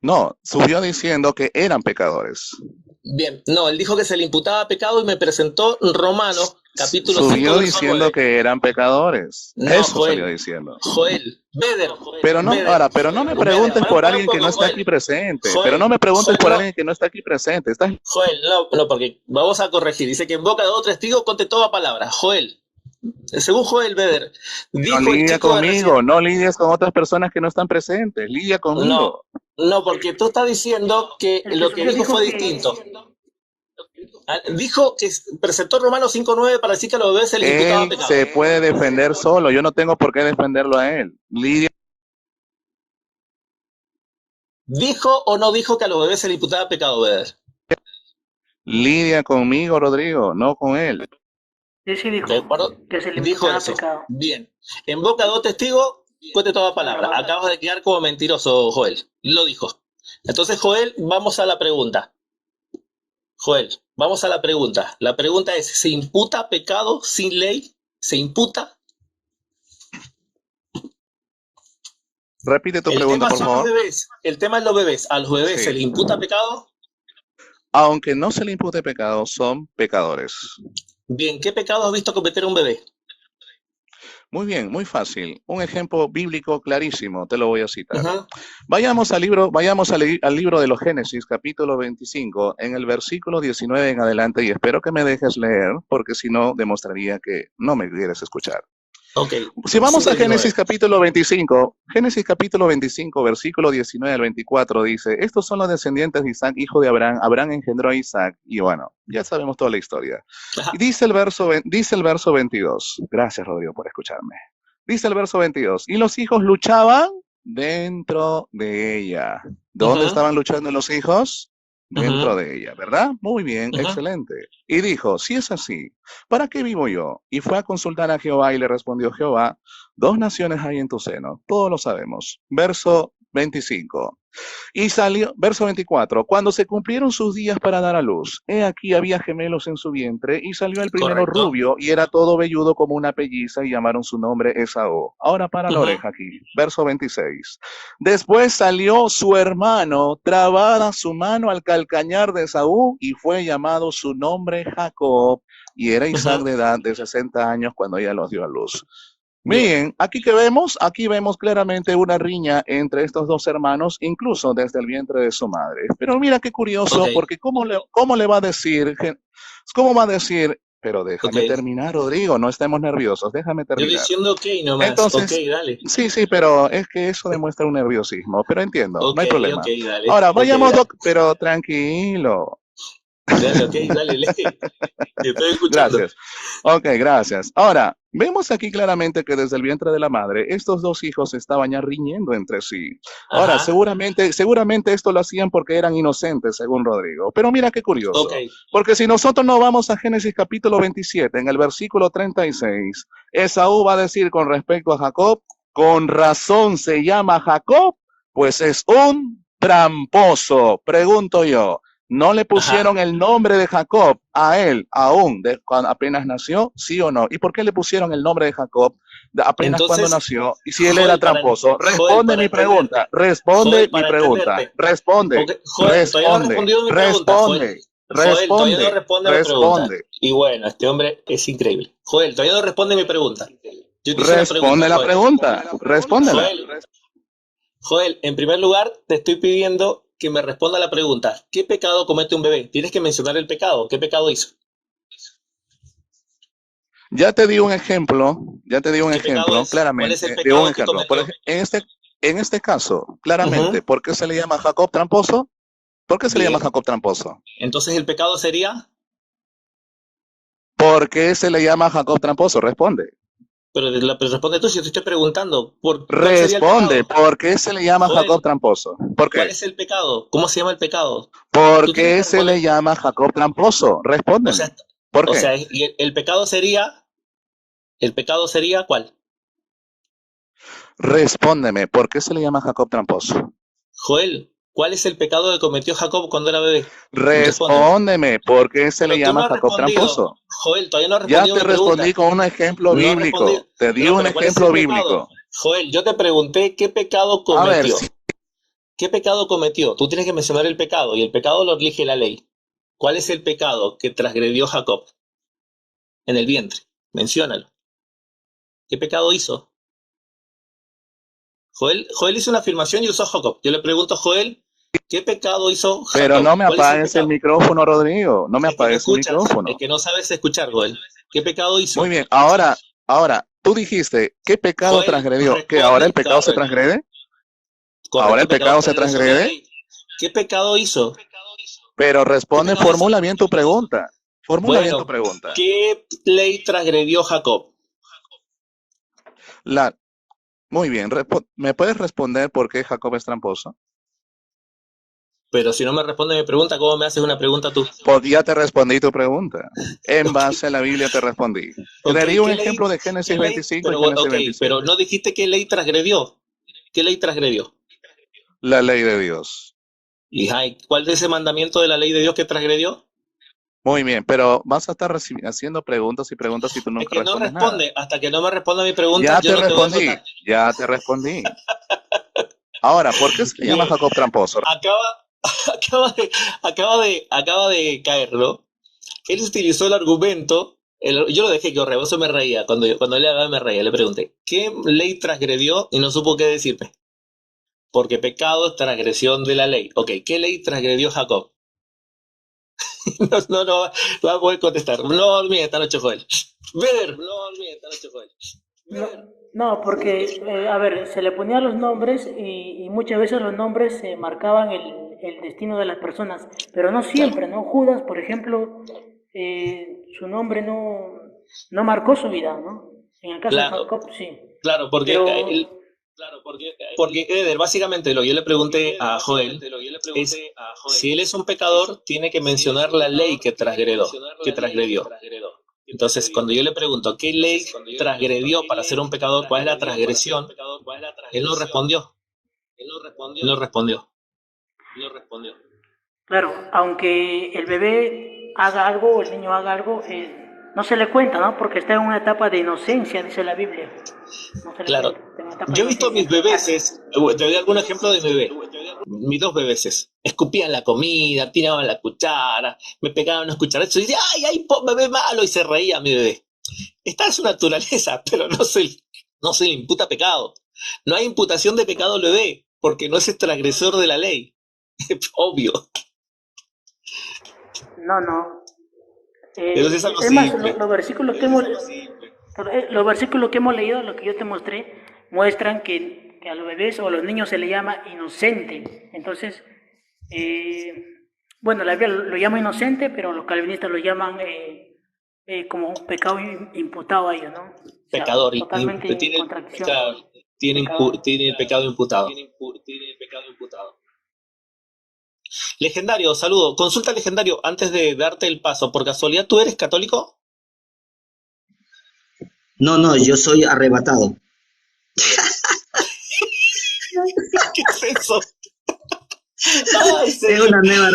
No, subió diciendo que eran pecadores. Bien, no, él dijo que se le imputaba pecado y me presentó Romanos, capítulo 5. Subió diciendo que eran pecadores. No, eso Joel, salió diciendo. Joel, Beder. Pero no me preguntes por alguien que no está aquí presente. Pero no me preguntes por alguien que no está aquí presente. Joel, no, porque vamos a corregir. Dice que en boca de otro testigo conte toda palabra. Joel, según Joel Beder, dijo no lidia conmigo, no lidias con otras personas que no están presentes, lidia conmigo. No, porque tú estás diciendo que lo que dijo fue distinto. Dijo que presentó Romanos 5:9 para decir que a los bebés se les imputaba pecado. Se puede defender solo, yo no tengo por qué defenderlo a él. Lidia. ¿Dijo o no dijo que a los bebés se les imputaba pecado, Beder? Lidia conmigo, Rodrigo, no con él. Sí, dijo que se le dijo eso. Pecado. Bien. En boca de dos testigos, cuente toda palabra. Acabas de quedar como mentiroso, Joel. Lo dijo. Entonces, Joel, vamos a la pregunta. Joel, vamos a la pregunta. La pregunta es, ¿se imputa pecado sin ley? ¿Se imputa? Repite tu pregunta, por favor. El tema es los bebés. ¿A los bebés se les imputa pecado? Aunque no se le impute pecado, son pecadores. Bien, ¿qué pecado has visto cometer un bebé? Muy bien, muy fácil. Un ejemplo bíblico clarísimo, te lo voy a citar. Vayamos al libro de los Génesis, capítulo 25, en el versículo 19 en adelante, y espero que me dejes leer, porque si no, demostraría que no me quieres escuchar. Okay. Si vamos a Génesis capítulo 25, versículo 19 al 24, dice, estos son los descendientes de Isaac, hijo de Abraham. Abraham engendró a Isaac, y bueno, ya sabemos toda la historia. Y dice el verso 22, gracias Rodrigo por escucharme. Dice el verso 22, y los hijos luchaban dentro de ella. ¿Dónde estaban luchando los hijos? Dentro de ella, ¿verdad? Muy bien, excelente. Y dijo, si es así, ¿para qué vivo yo? Y fue a consultar a Jehová y le respondió Jehová, 2 naciones hay en tu seno, todos lo sabemos. Verso 25. Y salió, verso 24, cuando se cumplieron sus días para dar a luz, he aquí había gemelos en su vientre, y salió el primero rubio, y era todo velludo como una pelliza, y llamaron su nombre Esaú. Ahora para la oreja aquí, verso 26. Después salió su hermano, trabada su mano al calcañar de Esaú, y fue llamado su nombre Jacob, y era Isaac de edad de 60 años cuando ella los dio a luz. Bien, aquí vemos claramente una riña entre estos dos hermanos, incluso desde el vientre de su madre. Pero mira qué curioso, porque ¿cómo le va a decir? ¿Cómo va a decir? Pero déjame terminar, Rodrigo, no estemos nerviosos, déjame terminar. Yo diciendo nomás, entonces, dale. Sí, pero es que eso demuestra un nerviosismo, pero entiendo, no hay problema. Dale. Ahora, vayamos, pero tranquilo. Dale, te estoy escuchando. Gracias. Gracias. Ahora, vemos aquí claramente que desde el vientre de la madre, estos dos hijos estaban ya riñendo entre sí. Ahora, seguramente esto lo hacían porque eran inocentes, según Rodrigo. Pero mira qué curioso. Porque si nosotros nos vamos a Génesis capítulo 27, en el versículo 36, Esaú va a decir con respecto a Jacob, con razón se llama Jacob, pues es un tramposo. Pregunto yo. ¿No le pusieron el nombre de Jacob a él aún cuando apenas nació? ¿Sí o no? ¿Y por qué le pusieron el nombre de Jacob apenas cuando nació? Y si él era tramposo. Responde mi pregunta. Responde mi pregunta. Responde. Responde. Y bueno, este hombre es increíble. Joel, todavía no responde mi pregunta. Responde la pregunta. Respóndela. Joel, en primer lugar, te estoy pidiendo que me responda la pregunta. ¿Qué pecado comete un bebé? Tienes que mencionar el pecado. ¿Qué pecado hizo? Ya te di un ejemplo, claramente. ¿Cuál es el pecado que cometió? En este caso, claramente, ¿por qué se le llama Jacob tramposo? ¿Por qué se le llama Jacob tramposo? Entonces, ¿el pecado sería? ¿Por qué se le llama Jacob tramposo? Responde. Pero responde tú si te estoy preguntando. Responde, ¿por qué se le llama Jacob tramposo? ¿Por qué? ¿Cuál es el pecado? ¿Cómo se llama el pecado? ¿Por qué se le llama Jacob tramposo? Responde. ¿Por qué? O sea, ¿y el pecado sería? ¿El pecado sería cuál? Respóndeme, ¿por qué se le llama Jacob tramposo? Joel, ¿cuál es el pecado que cometió Jacob cuando era bebé? Respóndeme, ¿por qué se le llama Jacob tramposo? Joel, todavía no has respondido. Ya te respondí con un ejemplo bíblico. Te di un ejemplo bíblico. Joel, yo te pregunté qué pecado cometió. ¿Qué pecado cometió? Tú tienes que mencionar el pecado y el pecado lo elige la ley. ¿Cuál es el pecado que transgredió Jacob en el vientre? Menciónalo. ¿Qué pecado hizo? Joel hizo una afirmación y usó Jacob. Yo le pregunto a Joel, ¿qué pecado hizo Jacob? Pero no me apagues el micrófono, Rodrigo. No me apagues el micrófono. Es que no sabes escuchar, Joel. ¿Qué pecado hizo? Muy bien. Ahora, tú dijiste, ¿qué pecado transgredió? ¿Que ahora el pecado se transgrede? Correcto, ¿Ahora el pecado se transgrede? ¿Qué pecado hizo? Pero formula bien tu pregunta. Formula bien tu pregunta. ¿Qué ley transgredió Jacob? Muy bien, ¿me puedes responder por qué Jacob es tramposo? Pero si no me responde mi pregunta, ¿cómo me haces una pregunta tú? Pues ya te respondí tu pregunta. En base a la Biblia te respondí. Te di un ejemplo de Génesis 25 y Génesis 27. Pero no dijiste qué ley transgredió. ¿Qué ley transgredió? La ley de Dios. ¿Y cuál es ese mandamiento de la ley de Dios que transgredió? Muy bien, pero vas a estar haciendo preguntas y tú nunca respondes nada. Hasta que no me responda mi pregunta, Ya te respondí. Ahora, ¿por qué se le llama Jacob tramposo? Acaba de caer, ¿no? Él utilizó el argumento, yo lo dejé que Rebozo me reía, cuando le hablaba me reía, le pregunté, ¿qué ley transgredió? Y no supo qué decirme. Porque pecado es transgresión de la ley. Ok, ¿qué ley transgredió Jacob? No va a poder contestar. No dormí esta noche, Joel. No, porque, a ver, se le ponían los nombres y muchas veces los nombres marcaban el destino de las personas, pero no siempre, ¿no? Judas, por ejemplo, su nombre no marcó su vida, ¿no? En el caso de Jacob, sí. Claro, porque Eder, básicamente lo que yo le pregunté a Joel es, si él es un pecador, tiene que mencionar la ley que transgredió. Entonces, cuando yo le pregunto, ¿qué ley transgredió para ser un pecador? ¿Cuál es la transgresión? Él no respondió. Claro, aunque el bebé haga algo o el niño haga algo, no se le cuenta, ¿no? Porque está en una etapa de inocencia, dice la Biblia. Claro. Yo he visto a mis bebeses, te doy algún ejemplo de mi bebé. Mis dos bebeses escupían la comida, tiraban la cuchara, me pegaban unos cucharazos y decían, ¡ay, bebé malo! Y se reía mi bebé. Esta es su naturaleza, pero no se le imputa pecado. No hay imputación de pecado al bebé, porque no es transgresor de la ley. Obvio. No. Entonces es algo más, simple. los versículos que hemos leído, lo que yo te mostré, muestran que a los bebés o a los niños se les llama inocente. Entonces, bueno, la Biblia lo llama inocente, pero los calvinistas lo llaman como un pecado imputado a ellos, ¿no? Pecador, totalmente tiene el pecado imputado. Legendario, saludo. Consulta, Legendario, antes de darte el paso, ¿por casualidad tú eres católico? No, yo soy arrebatado. ¿Qué es eso? Es una nueva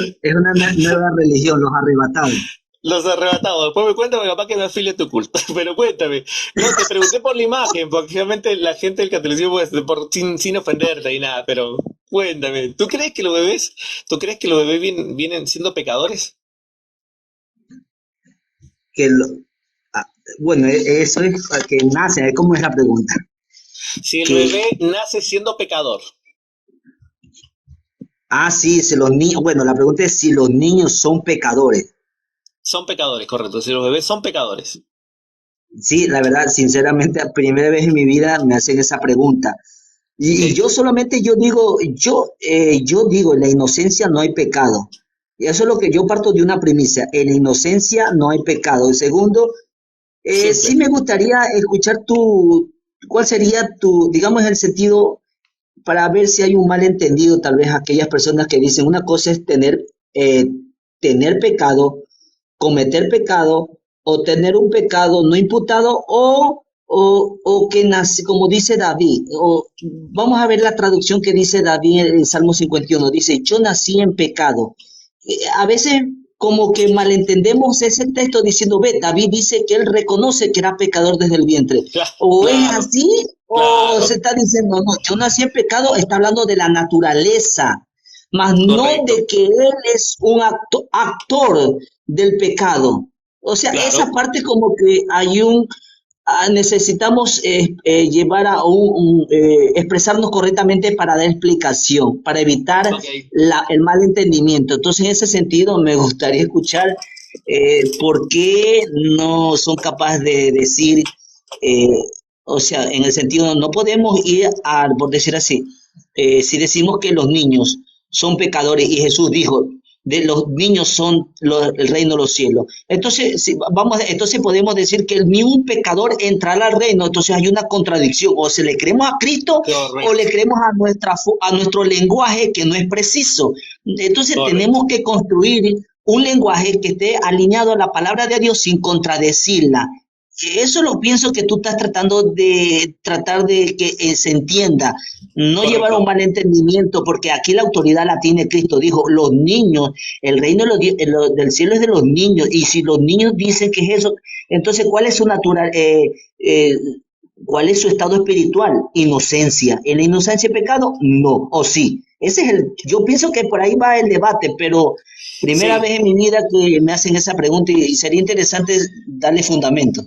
religión, los arrebatados. Los arrebatados. Después me cuéntame, capaz que me afilie a tu culto. Pero cuéntame. No, te pregunté por la imagen, porque realmente la gente del catolicismo es sin ofenderte y nada, pero cuéntame. ¿Tú crees que los bebés vienen siendo pecadores? Bueno, eso es que nace. ¿Cómo es la pregunta? Si el bebé nace siendo pecador. Ah, sí, si los niños, bueno, la pregunta es si los niños son pecadores. Son pecadores, correcto. Si los bebés son pecadores. Sí, la verdad, sinceramente, a primera vez en mi vida me hacen esa pregunta. Y yo solamente yo digo, en la inocencia no hay pecado. Y eso es lo que yo parto de una premisa. En la inocencia no hay pecado. Y segundo, sí Simple. me gustaría escuchar cuál sería digamos, el sentido para ver si hay un malentendido, tal vez aquellas personas que dicen una cosa es tener pecado, cometer pecado, o tener un pecado no imputado, o que nace, como dice David, vamos a ver la traducción que dice David en el Salmo 51, dice, yo nací en pecado. A veces como que malentendemos ese texto diciendo, ve, David dice que él reconoce que era pecador desde el vientre. O es Claro, así, o claro. se está diciendo, no, yo nací en pecado, está hablando de la naturaleza, más no Correcto. de que él es un actor del pecado. O sea, esa Claro. parte como que necesitamos llevar a expresarnos correctamente para dar explicación, para evitar Ok. el malentendimiento. Entonces, en ese sentido, me gustaría escuchar por qué no son capaces de decir, eh, o sea, en el sentido, no podemos ir por decir así, si decimos que los niños son pecadores y Jesús dijo, de los niños son el reino de los cielos. Entonces, entonces podemos decir que ni un pecador entrará al reino. Entonces hay una contradicción. O se le creemos a Cristo o le creemos a nuestro lenguaje que no es preciso. Entonces tenemos que construir un lenguaje que esté alineado a la palabra de Dios sin contradecirla. Eso lo pienso que tú estás tratar de que se entienda, no llevar a un malentendimiento, porque aquí la autoridad la tiene Cristo. Dijo, los niños, el reino del cielo es de los niños, y si los niños dicen que es eso, entonces ¿cuál es su cuál es su estado espiritual? Inocencia. ¿En la inocencia pecado? No, o sí. Yo pienso que por ahí va el debate, pero primera vez en mi vida que me hacen esa pregunta y sería interesante darle fundamento.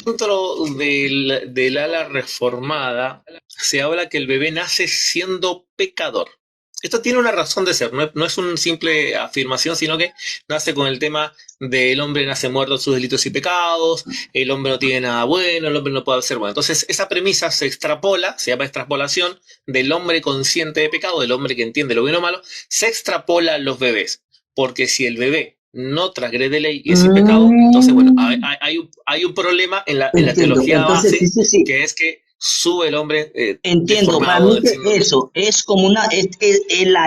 Dentro del ala reformada se habla que el bebé nace siendo pecador. Esto tiene una razón de ser, no es una simple afirmación, sino que nace con el tema del hombre nace muerto en sus delitos y pecados, el hombre no tiene nada bueno, el hombre no puede hacer bueno. Entonces esa premisa se extrapola, se llama extrapolación, del hombre consciente de pecado, del hombre que entiende lo bueno o malo, se extrapola a los bebés. Porque si el bebé no transgrede ley y es sin pecado, entonces, bueno, hay un problema en la teología Entonces, base, sí. que es que sube el hombre Entiendo, para deformado mí del que signo. eso es como la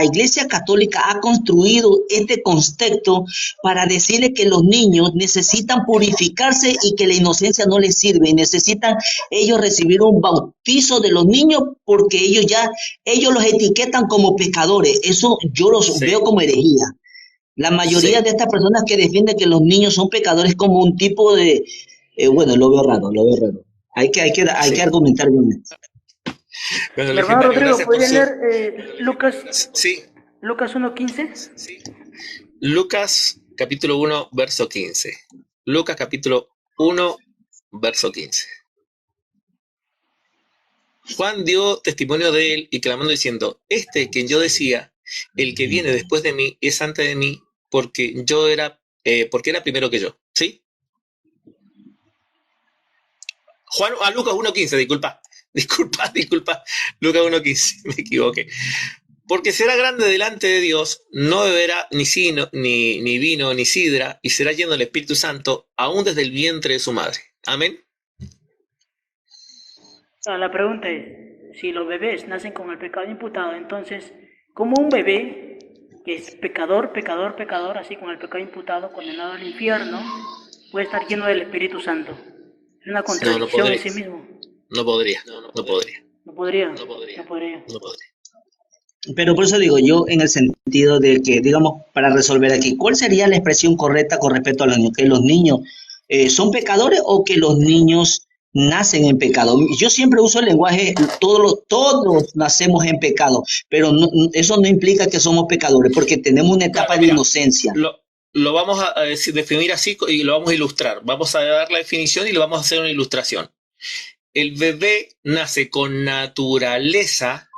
Iglesia Católica ha construido este concepto para decirle que los niños necesitan purificarse y que la inocencia no les sirve, y necesitan ellos recibir un bautizo de los niños porque ellos los etiquetan como pecadores. Eso yo los veo como herejía. La mayoría de estas personas que defienden que los niños son pecadores como un tipo de, bueno, lo veo raro. Hay que argumentar bien. Bueno, Mi hermano legendario, Rodrigo, gracias por ¿pueden su... leer Lucas? Sí. Lucas 1:15. Sí. Lucas capítulo 1, verso 15. Lucas capítulo 1, verso 15. Juan dio testimonio de él y clamando diciendo, quien yo decía, el que viene después de mí es antes de mí, porque era primero que yo. ¿Sí? Lucas 1:15, disculpa. Lucas 1:15, me equivoqué. Porque será grande delante de Dios, no beberá ni vino, ni sidra, y será lleno del Espíritu Santo, aún desde el vientre de su madre. Amén. La pregunta es, si los bebés nacen con el pecado imputado, entonces, ¿cómo un bebé que es pecador, así con el pecado imputado, condenado al infierno, puede estar lleno del Espíritu Santo? Es una contradicción en sí mismo. No podría. Pero por eso digo yo, en el sentido de que, digamos, para resolver aquí, ¿cuál sería la expresión correcta con respecto a los niños? ¿Que los niños son pecadores o que los niños nacen en pecado? Yo siempre uso el lenguaje, todos nacemos en pecado, pero eso no implica que somos pecadores, porque tenemos una etapa de inocencia. Lo vamos a definir así y lo vamos a ilustrar. Vamos a dar la definición y le vamos a hacer una ilustración. El bebé nace con naturaleza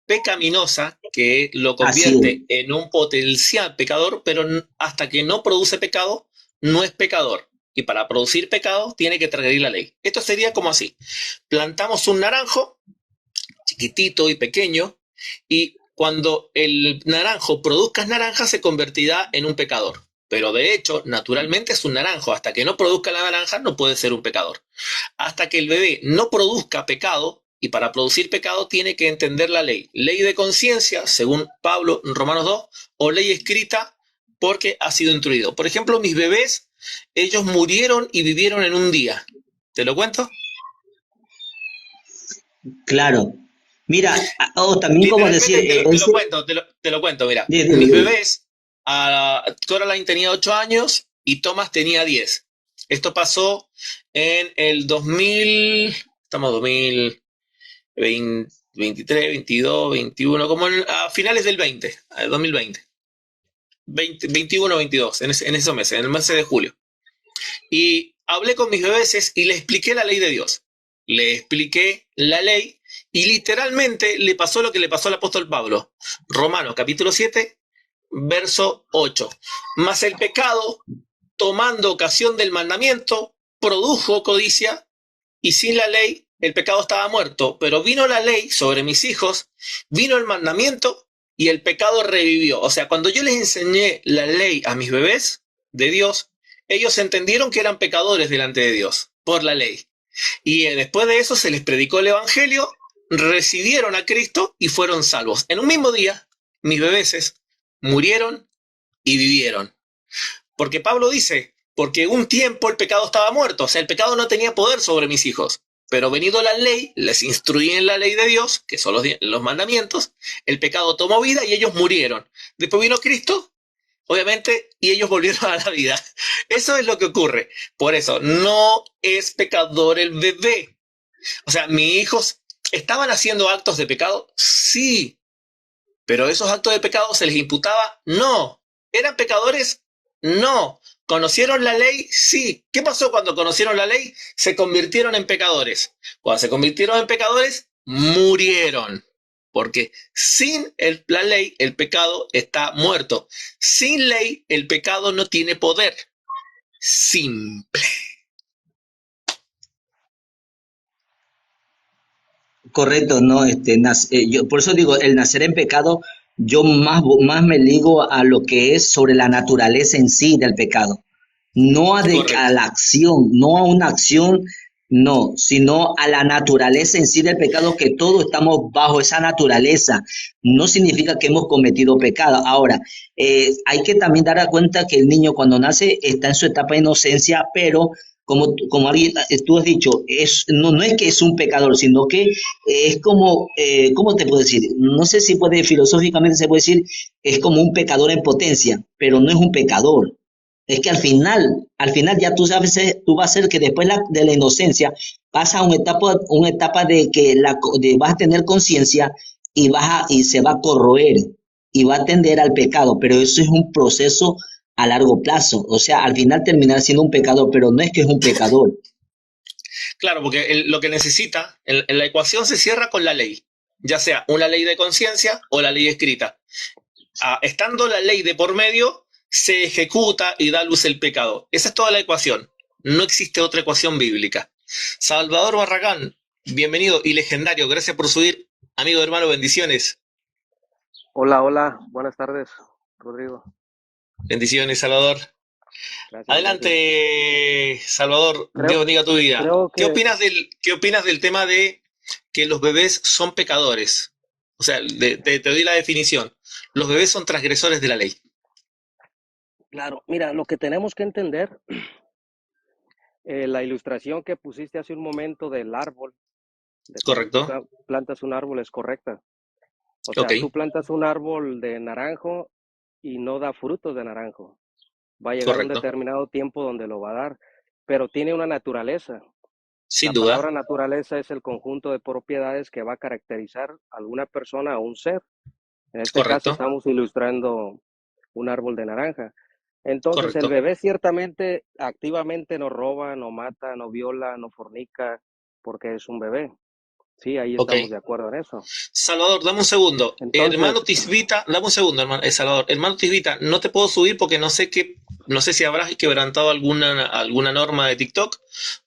pecaminosa que lo Así es. convierte en un potencial pecador, pero hasta que no produce pecado, no es pecador. Y para producir pecado tiene que transgredir la ley. Esto sería como así. Plantamos un naranjo, chiquitito y pequeño, y cuando el naranjo produzca naranjas se convertirá en un pecador. Pero de hecho, naturalmente es un naranjo. Hasta que no produzca la naranja no puede ser un pecador. Hasta que el bebé no produzca pecado, y para producir pecado tiene que entender la ley. Ley de conciencia, según Pablo en Romanos 2, o ley escrita porque ha sido instruido. Por ejemplo, mis bebés, ellos murieron y vivieron en un día. ¿Te lo cuento? Claro. Mira, también como decir, te lo cuento, mira. Dime. Mis bebés, Coraline tenía 8 años y Thomas tenía 10. Esto pasó en el 2000, estamos 2023, 22, 21, como a finales del 2020. 21, 22, en esos meses, en el mes de julio. Y hablé con mis bebés y les expliqué la ley de Dios. Le expliqué la ley y literalmente le pasó lo que le pasó al apóstol Pablo. Romanos capítulo 7, verso 8. Mas el pecado, tomando ocasión del mandamiento, produjo codicia, y sin la ley el pecado estaba muerto. Pero vino la ley sobre mis hijos, vino el mandamiento y el pecado revivió. O sea, cuando yo les enseñé la ley a mis bebés de Dios, ellos entendieron que eran pecadores delante de Dios por la ley. Y después de eso se les predicó el evangelio, recibieron a Cristo y fueron salvos. En un mismo día, mis bebés murieron y vivieron. Porque Pablo dice, porque un tiempo el pecado estaba muerto, o sea, el pecado no tenía poder sobre mis hijos. Pero venido la ley, les instruí en la ley de Dios, que son los mandamientos, el pecado tomó vida y ellos murieron. Después vino Cristo, obviamente, y ellos volvieron a la vida. Eso es lo que ocurre. Por eso, no es pecador el bebé. O sea, mis hijos estaban haciendo actos de pecado, sí, pero esos actos de pecado se les imputaba, no. ¿Eran pecadores? No. ¿Conocieron la ley? Sí. ¿Qué pasó cuando conocieron la ley? Se convirtieron en pecadores. Cuando se convirtieron en pecadores, murieron. Porque sin la ley, el pecado está muerto. Sin ley, el pecado no tiene poder. Simple. Correcto, no, yo por eso digo, el nacer en pecado, yo más me ligo a lo que es sobre la naturaleza en sí del pecado, no a la acción, no a una acción, no, sino a la naturaleza en sí del pecado, que todos estamos bajo esa naturaleza. No significa que hemos cometido pecado. Ahora, hay que también dar a cuenta que el niño cuando nace está en su etapa de inocencia, pero como tú has dicho, no es que es un pecador, sino que es como, ¿cómo te puedo decir? No sé si filosóficamente se puede decir, es como un pecador en potencia, pero no es un pecador. Es que al final ya tú sabes, tú vas a ser que después de la inocencia pasa a una etapa de que vas a tener conciencia y se va a corroer y va a tender al pecado, pero eso es un proceso a largo plazo. O sea, al final terminar siendo un pecador, pero no es que es un pecador. Claro, porque lo que necesita, en la ecuación se cierra con la ley, ya sea una ley de conciencia o la ley escrita. Estando la ley de por medio, se ejecuta y da luz el pecado. Esa es toda la ecuación. No existe otra ecuación bíblica. Salvador Barragán, bienvenido y legendario. Gracias por subir. Amigo, hermano, bendiciones. Hola, buenas tardes, Rodrigo. Bendiciones, Salvador. Gracias, adelante, gracias. Salvador, Dios bendiga tu vida. ¿Qué opinas del tema de que los bebés son pecadores? O sea, te doy la definición. Los bebés son transgresores de la ley. Claro, mira, lo que tenemos que entender, la ilustración que pusiste hace un momento del árbol. Correcto. Tú plantas un árbol es correcta. O sea, tú plantas un árbol de naranjo y no da frutos de naranjo. Va a llegar un determinado tiempo donde lo va a dar, pero tiene una naturaleza. Sin duda. La palabra naturaleza es el conjunto de propiedades que va a caracterizar a alguna persona o un ser. En este caso estamos ilustrando un árbol de naranja. Entonces el bebé ciertamente activamente no roba, no mata, no viola, no fornica, porque es un bebé. Sí, ahí estamos de acuerdo en eso. Salvador, dame un segundo. Entonces, hermano Tisbita, dame un segundo, Salvador. Hermano Tisbita, no te puedo subir porque no sé si habrás quebrantado alguna norma de TikTok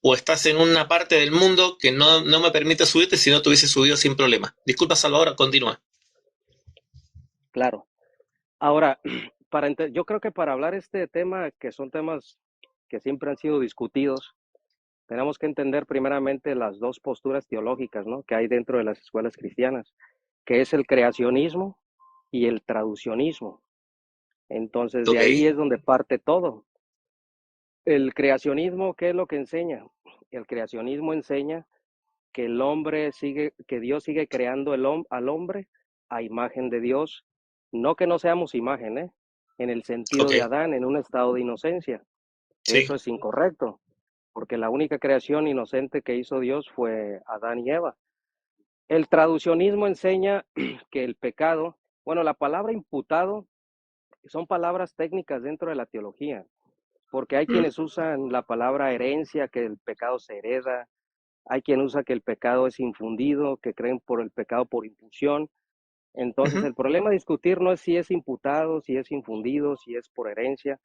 o estás en una parte del mundo que no me permite subirte, si no te hubiese subido sin problema. Disculpa, Salvador, continúa. Claro. Ahora, yo creo que para hablar este tema, que son temas que siempre han sido discutidos, tenemos que entender primeramente las dos posturas teológicas, ¿no?, que hay dentro de las escuelas cristianas, que es el creacionismo y el traducionismo. Entonces, de ahí es donde parte todo. El creacionismo, ¿qué es lo que enseña? El creacionismo enseña que que Dios sigue creando al hombre a imagen de Dios, no que no seamos imagen, en el sentido de Adán, en un estado de inocencia. Sí. Eso es incorrecto, porque la única creación inocente que hizo Dios fue Adán y Eva. El traducionismo enseña que el pecado, bueno, la palabra imputado son palabras técnicas dentro de la teología, porque hay quienes usan la palabra herencia, que el pecado se hereda, hay quien usa que el pecado es infundido, que creen por el pecado por infusión. Entonces, el problema a discutir no es si es imputado, si es infundido, si es por herencia.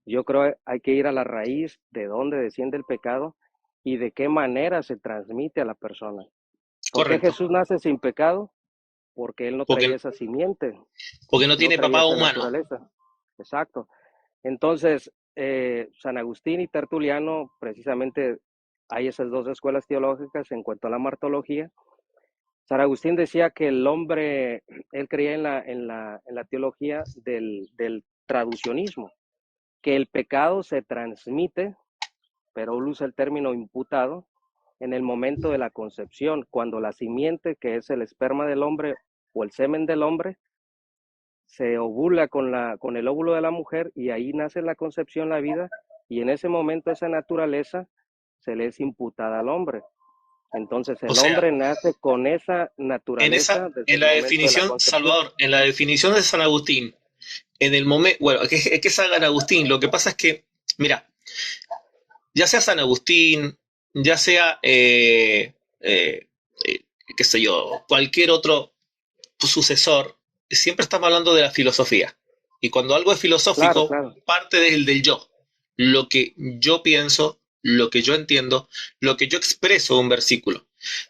Yo creo que hay que ir a la raíz de dónde desciende el pecado y de qué manera se transmite a la persona. ¿Por qué Jesús nace sin pecado? Porque él no traía esa simiente. Porque no tiene papá humano. Naturaleza. Exacto. Entonces, San Agustín y Tertuliano, precisamente hay esas dos escuelas teológicas en cuanto a la martología. San Agustín decía que el hombre, él creía en la teología del traducionismo, que el pecado se transmite, pero él usa el término imputado, en el momento de la concepción, cuando la simiente, que es el esperma del hombre o el semen del hombre, se ovula con el óvulo de la mujer y ahí nace la concepción, la vida, y en ese momento esa naturaleza se le es imputada al hombre. Entonces el hombre nace con esa naturaleza. En la definición, Salvador, en la definición de San Agustín, en el momento, bueno, es que es San Agustín, lo que pasa es que, mira, ya sea San Agustín, ya sea, qué sé yo, cualquier otro sucesor, siempre estamos hablando de la filosofía. Y cuando algo es filosófico, parte del yo. Lo que yo pienso, lo que yo entiendo, lo que yo expreso en un versículo.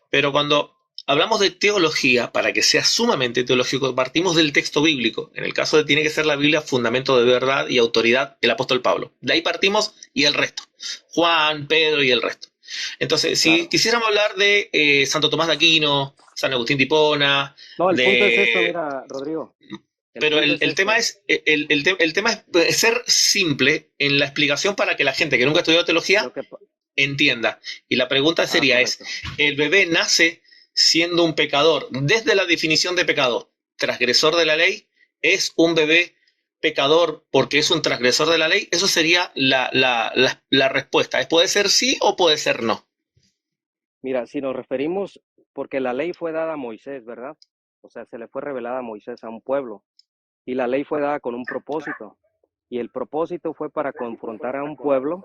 Pero cuando hablamos de teología, para que sea sumamente teológico, partimos del texto bíblico. En el caso de tiene que ser la Biblia fundamento de verdad y autoridad, el apóstol Pablo. De ahí partimos y el resto. Juan, Pedro y el resto. Entonces, si quisiéramos hablar de Santo Tomás de Aquino, San Agustín de Hipona... No, el punto es esto, mira, Rodrigo. Pero el tema es ser simple en la explicación para que la gente que nunca ha estudiado teología entienda. Y la pregunta sería ¿el bebé nace siendo un pecador? Desde la definición de pecado, transgresor de la ley, ¿es un bebé pecador porque es un transgresor de la ley? Eso sería la respuesta. ¿Puede ser sí o puede ser no? Mira, si nos referimos, porque la ley fue dada a Moisés, ¿verdad? O sea, se le fue revelada a Moisés a un pueblo. Y la ley fue dada con un propósito. Y el propósito fue para confrontar a un pueblo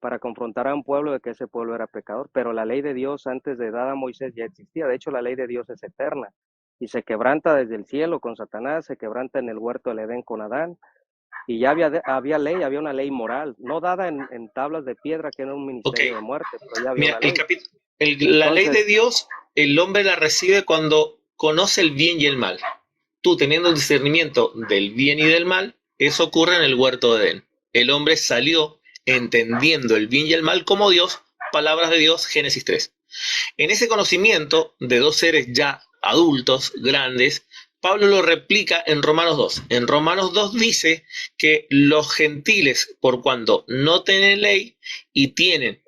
de que ese pueblo era pecador. Pero la ley de Dios antes de dada a Moisés ya existía. De hecho, la ley de Dios es eterna. Y se quebranta desde el cielo con Satanás, se quebranta en el huerto del Edén con Adán. Y ya había ley, había una ley moral, no dada en tablas de piedra, que era un ministerio de muerte, pero ya había una ley. La ley de Dios, el hombre la recibe cuando conoce el bien y el mal. Tú teniendo el discernimiento del bien y del mal, eso ocurre en el huerto de Edén. El hombre salió entendiendo el bien y el mal como Dios, palabras de Dios, Génesis 3. En ese conocimiento de dos seres ya adultos, grandes, Pablo lo replica en Romanos 2. En Romanos 2 dice que los gentiles, por cuanto no tienen ley y tienen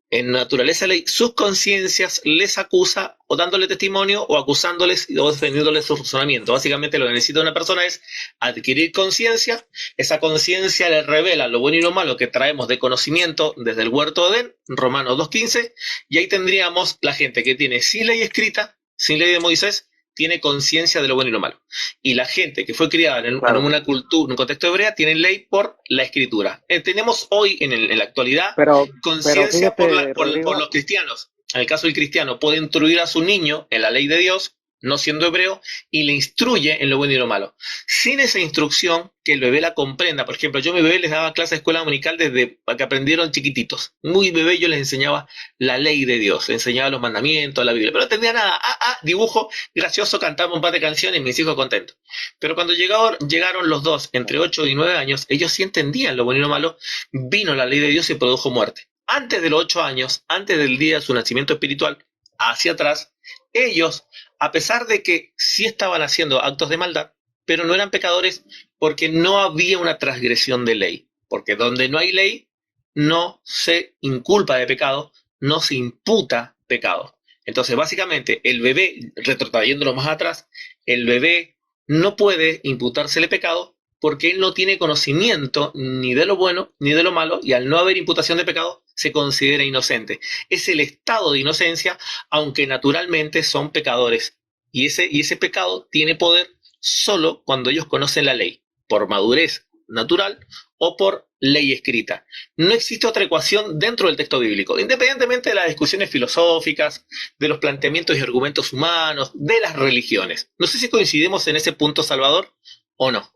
en naturaleza ley, sus conciencias les acusa o dándole testimonio o acusándoles o defendiéndoles su razonamiento. Básicamente lo que necesita una persona es adquirir conciencia. Esa conciencia le revela lo bueno y lo malo que traemos de conocimiento desde el huerto de Edén, Romanos 2.15, y ahí tendríamos la gente que tiene sin ley escrita, sin ley de Moisés, tiene conciencia de lo bueno y lo malo. Y la gente que fue criada en una cultura, en un contexto hebrea, tiene ley por la escritura. Tenemos hoy, en la actualidad, conciencia por los cristianos. en el caso del cristiano, puede instruir a su niño en la ley de Dios, no siendo hebreo, y le instruye en lo bueno y lo malo. Sin esa instrucción, que el bebé la comprenda. Por ejemplo, yo a mi bebé les daba clase de escuela dominical desde que aprendieron chiquititos. Muy bebé yo les enseñaba la ley de Dios, les enseñaba los mandamientos, la Biblia, pero no entendía nada. Dibujo gracioso, cantaba un par de canciones y mis hijos contentos. Pero cuando llegaron los dos, entre 8 y 9 años, ellos sí entendían lo bueno y lo malo, vino la ley de Dios y produjo muerte. Antes de los 8 años, antes del día de su nacimiento espiritual, hacia atrás, ellos, a pesar de que sí estaban haciendo actos de maldad, pero no eran pecadores porque no había una transgresión de ley. Porque donde no hay ley, no se inculpa de pecado, no se imputa pecado. Entonces, básicamente, el bebé, retrotrayéndolo más atrás, el bebé no puede imputársele pecado porque él no tiene conocimiento ni de lo bueno ni de lo malo, y al no haber imputación de pecado, se considera inocente. Es el estado de inocencia, aunque naturalmente son pecadores. Y ese pecado tiene poder solo cuando ellos conocen la ley, por madurez natural o por ley escrita. No existe otra ecuación dentro del texto bíblico, independientemente de las discusiones filosóficas, de los planteamientos y argumentos humanos, de las religiones. No sé si coincidimos en ese punto, Salvador, o no.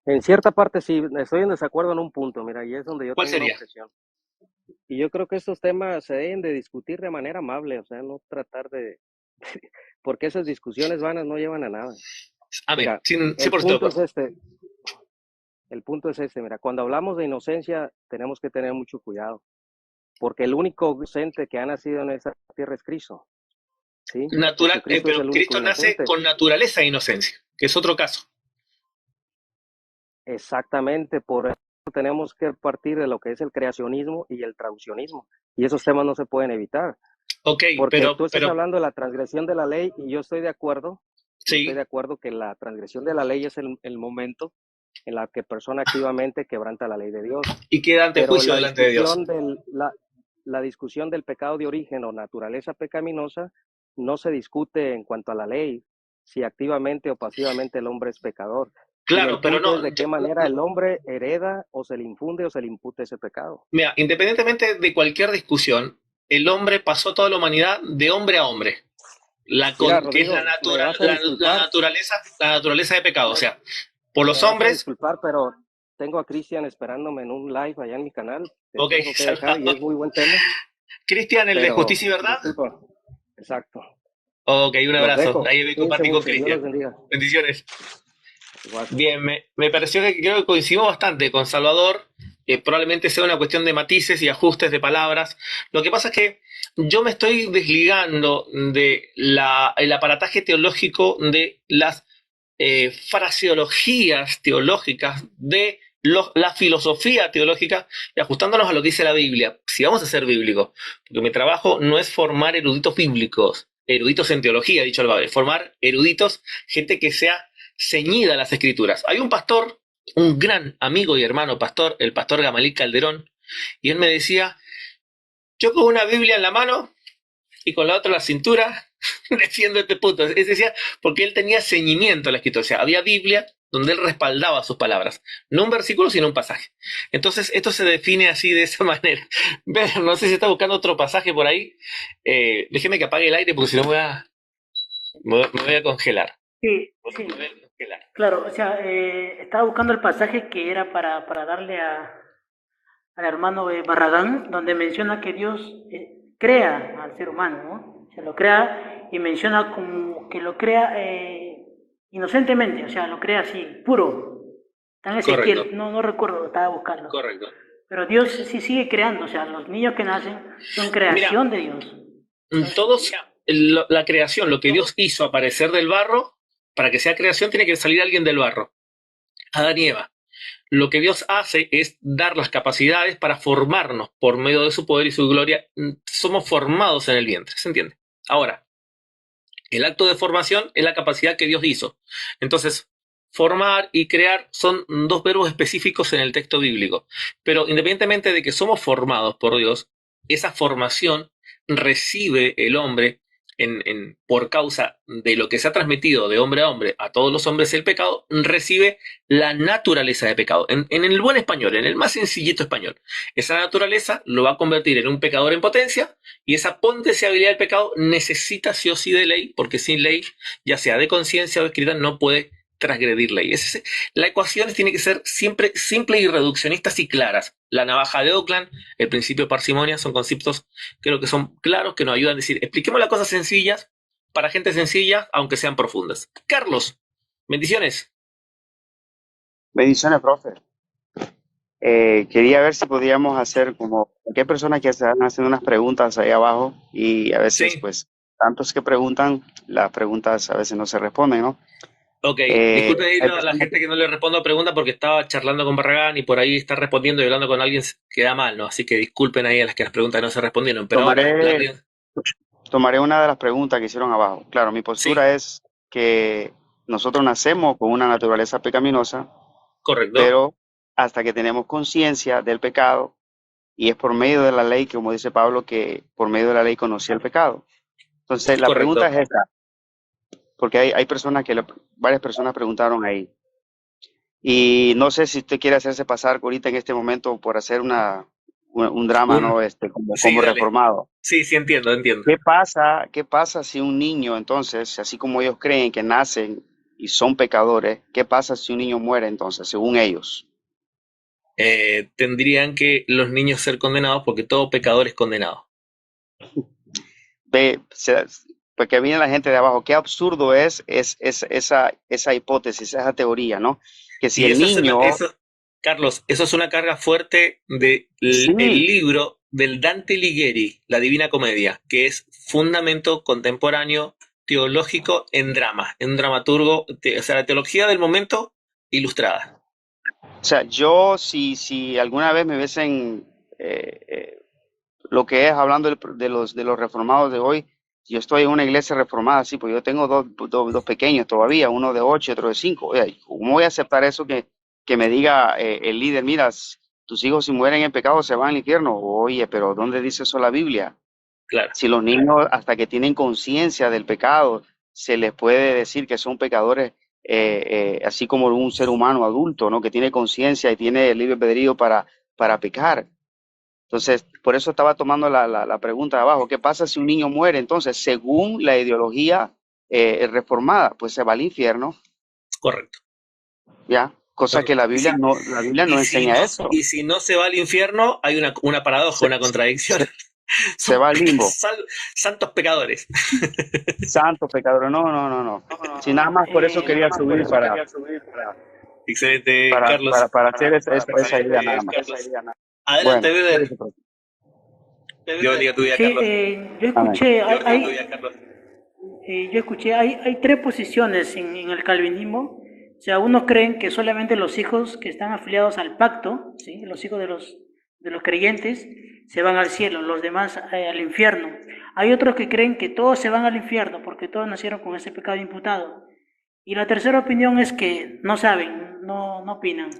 En cierta parte sí, estoy en desacuerdo en un punto, mira, y es donde yo tengo una objeción. Y yo creo que estos temas se deben de discutir de manera amable, o sea, no tratar de... porque esas discusiones vanas no llevan a nada. Mira, el punto es este, mira, cuando hablamos de inocencia tenemos que tener mucho cuidado, porque el único inocente que ha nacido en esta tierra es Cristo. ¿Sí? Pero Cristo nace con naturaleza de inocencia, que es otro caso. Exactamente, por eso tenemos que partir de lo que es el creacionismo y el traduccionismo, y esos temas no se pueden evitar. Okay, porque tú estás hablando de la transgresión de la ley y yo estoy de acuerdo. Sí. Estoy de acuerdo que la transgresión de la ley es el momento en la que persona activamente quebranta la ley de Dios. Y queda ante juicio delante de Dios. La discusión del pecado de origen o naturaleza pecaminosa no se discute en cuanto a la ley, si activamente o pasivamente el hombre es pecador. Claro, pero no. ¿De qué manera el hombre hereda o se le infunde o se le impute ese pecado? Mira, independientemente de cualquier discusión, el hombre pasó toda la humanidad de hombre a hombre. Que es la naturaleza de pecado. O sea, por los hombres. Disculpar, pero tengo a Cristian esperándome en un live allá en mi canal. Ok, y es muy buen tema. Cristian, el de Justicia y Verdad. Disculpa. Exacto. Ok, un abrazo. Ahí me compartí con Cristian. Bendiciones. Igual. Bien, me pareció que creo que coincidimos bastante con Salvador. Probablemente sea una cuestión de matices y ajustes de palabras. Lo que pasa es que yo me estoy desligando de el aparataje teológico de las fraseologías teológicas, de la filosofía teológica, y ajustándonos a lo que dice la Biblia. Si vamos a ser bíblicos, porque mi trabajo no es formar eruditos bíblicos, eruditos en teología, dicho el Padre, formar eruditos, gente que sea ceñida a las escrituras. Hay un pastor, un gran amigo y hermano pastor, el pastor Gamaliel Calderón, y él me decía, yo con una Biblia en la mano y con la otra en la cintura defiendo este punto. Es decir, porque él tenía ceñimiento a la escritura, o sea, había Biblia donde él respaldaba sus palabras, no un versículo sino un pasaje. Entonces esto se define así, de esa manera. No sé si está buscando otro pasaje por ahí. Déjeme que apague el aire porque si no me voy a congelar. Sí. Claro, o sea, estaba buscando el pasaje que era para darle al hermano Barragán, donde menciona que Dios crea al ser humano, ¿no? O sea, lo crea y menciona como que lo crea inocentemente, o sea, lo crea así, puro. Está en Ezequiel, no recuerdo, estaba buscando. Correcto. Pero Dios sí sigue creando, o sea, los niños que nacen son creación de Dios. Todo la creación, lo que Dios hizo aparecer del barro, para que sea creación tiene que salir alguien del barro. Adán y Eva. Lo que Dios hace es dar las capacidades para formarnos por medio de su poder y su gloria. Somos formados en el vientre, ¿se entiende? Ahora, el acto de formación es la capacidad que Dios hizo. Entonces, formar y crear son dos verbos específicos en el texto bíblico. Pero independientemente de que somos formados por Dios, esa formación recibe el hombre por causa de lo que se ha transmitido de hombre a hombre a todos los hombres el pecado, recibe la naturaleza de pecado. En el buen español, en el más sencillito español. Esa naturaleza lo va a convertir en un pecador en potencia, y esa potenciabilidad del pecado necesita sí o sí de ley, porque sin ley, ya sea de conciencia o escrita, no puede transgredir ley. La ecuación tiene que ser siempre simples y reduccionistas y claras. La navaja de Oakland, el principio de parsimonia, son conceptos creo que son claros, que nos ayudan a decir, expliquemos las cosas sencillas para gente sencilla, aunque sean profundas. Carlos, bendiciones. Bendiciones, profe. Quería ver si podíamos hacer como cualquier persona que están haciendo unas preguntas ahí abajo, y a veces, pues, tantos que preguntan, las preguntas a veces no se responden, ¿no? Ok, disculpen a la gente que no le respondo a preguntas porque estaba charlando con Barragán y por ahí está respondiendo y hablando con alguien que da mal, ¿no? Así que disculpen ahí a las que las preguntas no se respondieron. Pero tomaré una de las preguntas que hicieron abajo. Claro, mi postura es que nosotros nacemos con una naturaleza pecaminosa. Correcto. Pero hasta que tenemos conciencia del pecado, y es por medio de la ley, como dice Pablo, que por medio de la ley conocía el pecado. Entonces, la pregunta es esta. Porque hay personas varias personas preguntaron ahí. Y no sé si usted quiere hacerse pasar ahorita en este momento por hacer un drama, ¿no? Como reformado. Sí, entiendo. ¿Qué pasa si un niño, entonces, así como ellos creen que nacen y son pecadores, qué pasa si un niño muere entonces, según ellos? Tendrían que los niños ser condenados porque todo pecador es condenado. Porque viene la gente de abajo, qué absurdo es esa hipótesis, esa teoría, ¿no? Que si el niño... Carlos, eso es una carga fuerte del libro del Dante Alighieri, La Divina Comedia, que es fundamento contemporáneo teológico en drama, en un dramaturgo, o sea, la teología del momento ilustrada. O sea, yo si alguna vez me hubiesen lo que es hablando de los reformados de hoy, yo estoy en una iglesia reformada, sí, pues yo tengo dos pequeños todavía, uno de 8 y otro de 5. Oye, ¿cómo voy a aceptar eso que me diga el líder, mira, tus hijos si mueren en pecado se van al infierno? Oye, pero ¿dónde dice eso la Biblia? Claro. Si los niños, hasta que tienen conciencia del pecado, se les puede decir que son pecadores, así como un ser humano adulto, ¿no? Que tiene conciencia y tiene libre albedrío para pecar. Entonces, por eso estaba tomando la pregunta de abajo. ¿Qué pasa si un niño muere? Entonces, según la ideología reformada, pues se va al infierno. Correcto. Ya, cosa que la Biblia no enseña eso. Y si no se va al infierno, hay una paradoja, una contradicción. Se va al limbo. Santos pecadores. Santos pecadores. No. Si nada más por eso quería subir para... Excelente, Carlos. Para hacer esa idea nada más. Adelante, Beder. Dios bendiga tu vida, Carlos. Yo escuché, hay tres posiciones en el calvinismo. O sea, unos creen que solamente los hijos que están afiliados al pacto, ¿sí? Los hijos de los creyentes, se van al cielo, los demás al infierno. Hay otros que creen que todos se van al infierno porque todos nacieron con ese pecado imputado. Y la tercera opinión es que no saben, no opinan.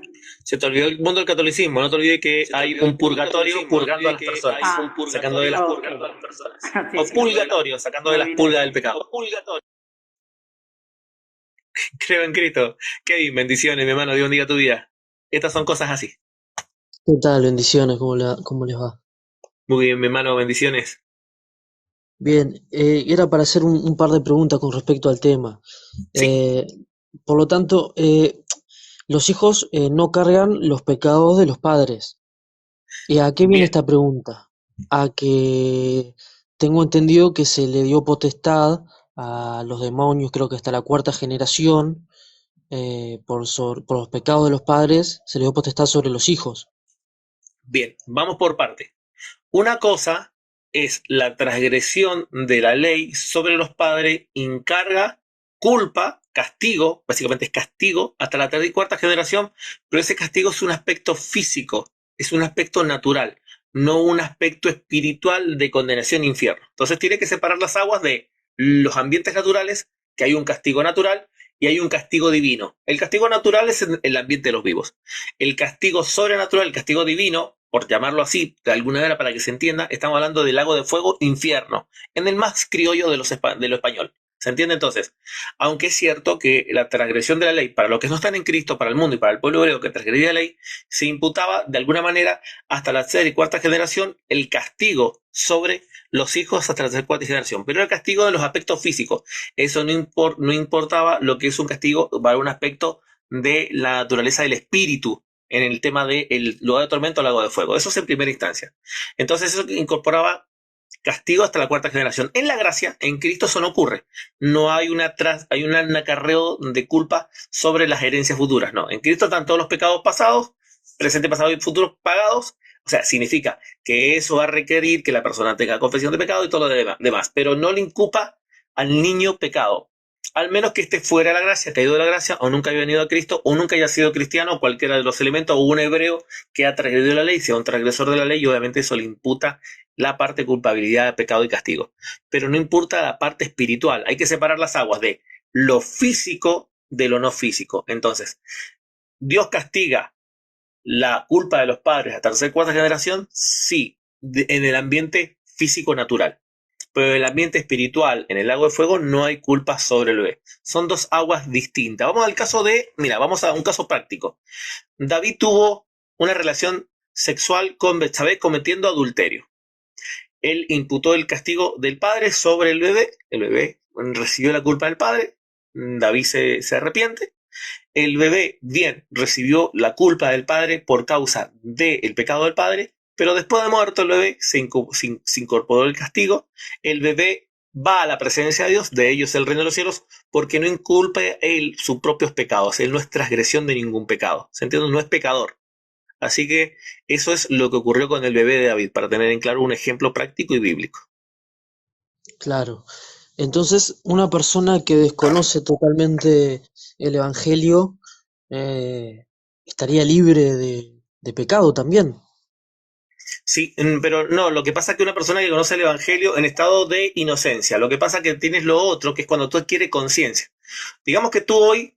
Se te olvidó el mundo del catolicismo, no te olvides que hay un purgatorio purgando a las personas, sacando de las pulgas a las personas. O purgatorio, sacando de las pulgas del pecado. Creo en Cristo. Kevin, bendiciones, mi hermano, Dios bendiga tu vida. Estas son cosas así. ¿Qué tal? Bendiciones, ¿cómo les va? Muy bien, mi hermano, bendiciones. Bien, era para hacer un par de preguntas con respecto al tema. Sí. Por lo tanto, los hijos no cargan los pecados de los padres. ¿Y a qué viene esta pregunta? A que tengo entendido que se le dio potestad a los demonios, creo que hasta la 4ª generación, por los pecados de los padres, se le dio potestad sobre los hijos. Bien, vamos por parte. Una cosa es la transgresión de la ley sobre los padres, encarga, culpa, castigo, básicamente es castigo hasta la 3ª y 4ª generación, pero ese castigo es un aspecto físico, es un aspecto natural, no un aspecto espiritual de condenación e infierno. Entonces tiene que separar las aguas de los ambientes naturales, que hay un castigo natural y hay un castigo divino. El castigo natural es el ambiente de los vivos. El castigo sobrenatural, el castigo divino, por llamarlo así, de alguna manera para que se entienda, estamos hablando del lago de fuego, infierno, en el más criollo de lo español. ¿Se entiende entonces? Aunque es cierto que la transgresión de la ley, para los que no están en Cristo, para el mundo y para el pueblo hebreo que transgredía la ley, se imputaba de alguna manera hasta la tercera y cuarta generación el castigo sobre los hijos hasta la tercera y cuarta generación. Pero era el castigo de los aspectos físicos. Eso no importaba lo que es un castigo para un aspecto de la naturaleza del espíritu en el tema del lugar de tormento o lago de fuego. Eso es en primera instancia. Entonces eso incorporaba castigo hasta la cuarta generación. En la gracia, en Cristo eso no ocurre. No hay un acarreo de culpa sobre las herencias futuras. No, en Cristo están todos los pecados pasados, presente, pasado y futuros pagados. O sea, significa que eso va a requerir que la persona tenga confesión de pecado y todo lo demás, pero no le inculpa al niño pecado. Al menos que esté fuera de la gracia, caído de la gracia, o nunca haya venido a Cristo, o nunca haya sido cristiano, o cualquiera de los elementos, o un hebreo que ha transgredido la ley, sea un transgresor de la ley, y obviamente eso le imputa la parte de culpabilidad de pecado y castigo. Pero no importa la parte espiritual. Hay que separar las aguas de lo físico de lo no físico. Entonces, ¿Dios castiga la culpa de los padres a tercera y cuarta generación? Sí, en el ambiente físico natural. Pero en el ambiente espiritual, en el lago de fuego, no hay culpa sobre el bebé. Son dos aguas distintas. Vamos a un caso práctico. David tuvo una relación sexual con Betsabé cometiendo adulterio. Él imputó el castigo del padre sobre el bebé recibió la culpa del padre, David se arrepiente, el bebé bien recibió la culpa del padre por causa del pecado del padre, pero después de muerto el bebé se incorporó el castigo, el bebé va a la presencia de Dios, de ellos el reino de los cielos, porque no inculpa él sus propios pecados, él no es transgresión de ningún pecado, ¿se entiende? No es pecador. Así que eso es lo que ocurrió con el bebé de David, para tener en claro un ejemplo práctico y bíblico. Claro. Entonces, una persona que desconoce totalmente el Evangelio estaría libre de pecado también. Sí, pero no, lo que pasa es que una persona que conoce el Evangelio en estado de inocencia, lo que pasa es que tienes lo otro, que es cuando tú adquieres conciencia. Digamos que tú hoy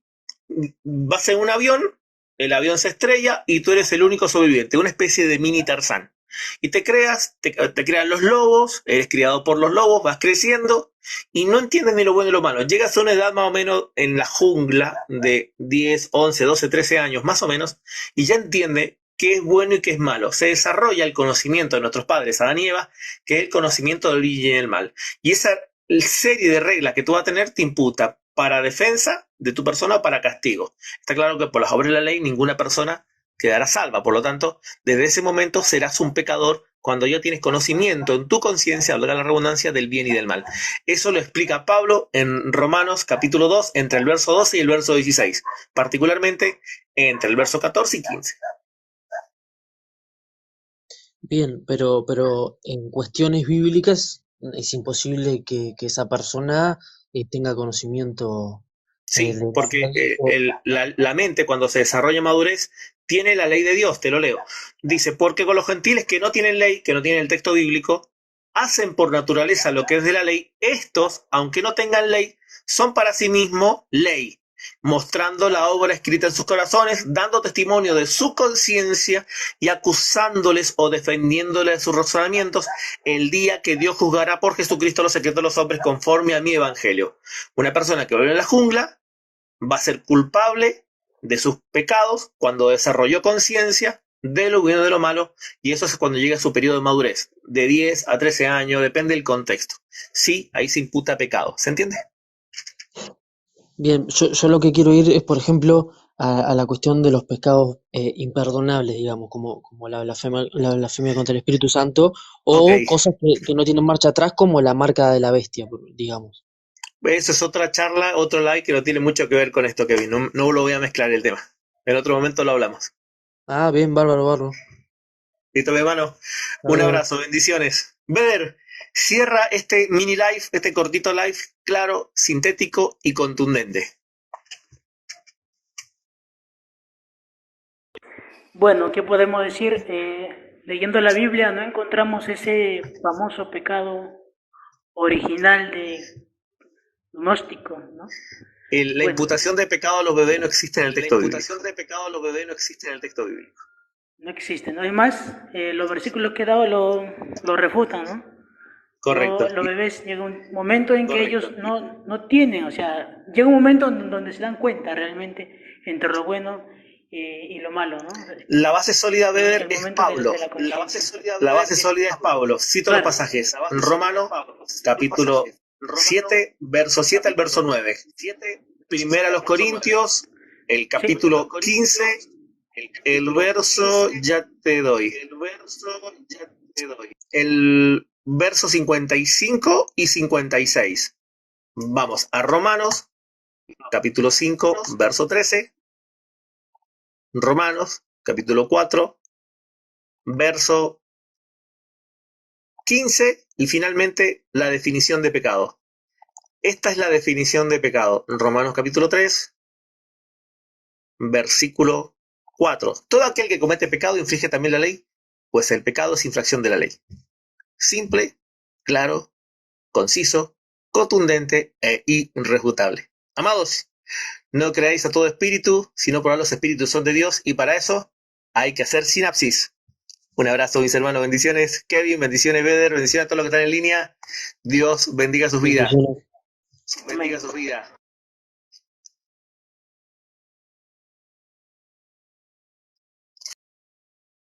vas en un avión, el avión se estrella y tú eres el único sobreviviente, una especie de mini Tarzán. Y te creas los lobos, eres criado por los lobos, vas creciendo y no entiendes ni lo bueno ni lo malo. Llegas a una edad más o menos en la jungla de 10, 11, 12, 13 años más o menos y ya entiende qué es bueno y qué es malo. Se desarrolla el conocimiento de nuestros padres, Adán y Eva, que es el conocimiento del bien y el mal. Y esa serie de reglas que tú vas a tener te imputa para defensa de tu persona o para castigo. Está claro que por las obras de la ley ninguna persona quedará salva. Por lo tanto, desde ese momento serás un pecador cuando ya tienes conocimiento en tu conciencia, valga la redundancia, del bien y del mal. Eso lo explica Pablo en Romanos capítulo 2, entre el verso 12 y el verso 16, particularmente entre el verso 14 y 15. Bien, pero en cuestiones bíblicas es imposible que esa persona tenga conocimiento Sí, de la porque ley. la mente cuando se desarrolla en madurez tiene la ley de Dios, te lo leo. Dice, porque con los gentiles que no tienen ley, que no tienen el texto bíblico, hacen por naturaleza lo que es de la ley, estos, aunque no tengan ley, son para sí mismos ley, mostrando la obra escrita en sus corazones, dando testimonio de su conciencia y acusándoles o defendiéndoles sus razonamientos el día que Dios juzgará por Jesucristo los secretos de los hombres conforme a mi evangelio. Una persona que vive en la jungla va a ser culpable de sus pecados cuando desarrolló conciencia de lo bueno y de lo malo, y eso es cuando llega a su periodo de madurez, de 10 a 13 años, depende del contexto. Sí, ahí se imputa pecado, ¿se entiende? Bien, yo lo que quiero ir es, por ejemplo, a la cuestión de los pecados imperdonables, digamos, como la blasfemia contra el Espíritu Santo, o Okay. cosas que no tienen marcha atrás, como la marca de la bestia, digamos. Eso es otra charla, otro live que no tiene mucho que ver con esto, Kevin. No lo voy a mezclar el tema. En otro momento lo hablamos. Ah, bien, bárbaro. Listo, mi hermano. Un abrazo, bendiciones. Beder, cierra este mini live, este cortito live, claro, sintético y contundente. Bueno, ¿qué podemos decir? Leyendo la Biblia no encontramos ese famoso pecado original de gnóstico, ¿no? La imputación de pecado a los bebés no existe en el texto bíblico. La imputación de pecado a los bebés no existe en el texto bíblico. no existe, ¿no? Es más, los versículos que he dado lo refutan, ¿no? Correcto. Los bebés llega un momento en que ellos no tienen, o sea, llega un momento donde se dan cuenta realmente entre lo bueno y lo malo, ¿no? La base sólida, Beder, es Pablo. La base sólida es Pablo. Cito los pasajes. Romanos, capítulo 7, verso 7 al verso 9. Primera a los Corintios, el capítulo 15, el verso, ya te doy. El verso 55 y 56. Vamos a Romanos, capítulo 5, verso 13. Romanos, capítulo 4, verso 15 y finalmente la definición de pecado. Esta es la definición de pecado. Romanos capítulo 3, versículo 4. Todo aquel que comete pecado infringe también la ley, pues el pecado es infracción de la ley. Simple, claro, conciso, contundente e irrefutable. Amados, no creáis a todo espíritu, sino probad los espíritus son de Dios, y para eso hay que hacer sinapsis. Un abrazo, mis hermanos, bendiciones. Kevin, bendiciones, Beder, bendiciones a todos los que están en línea. Dios bendiga sus vidas. Bendiga sus vidas.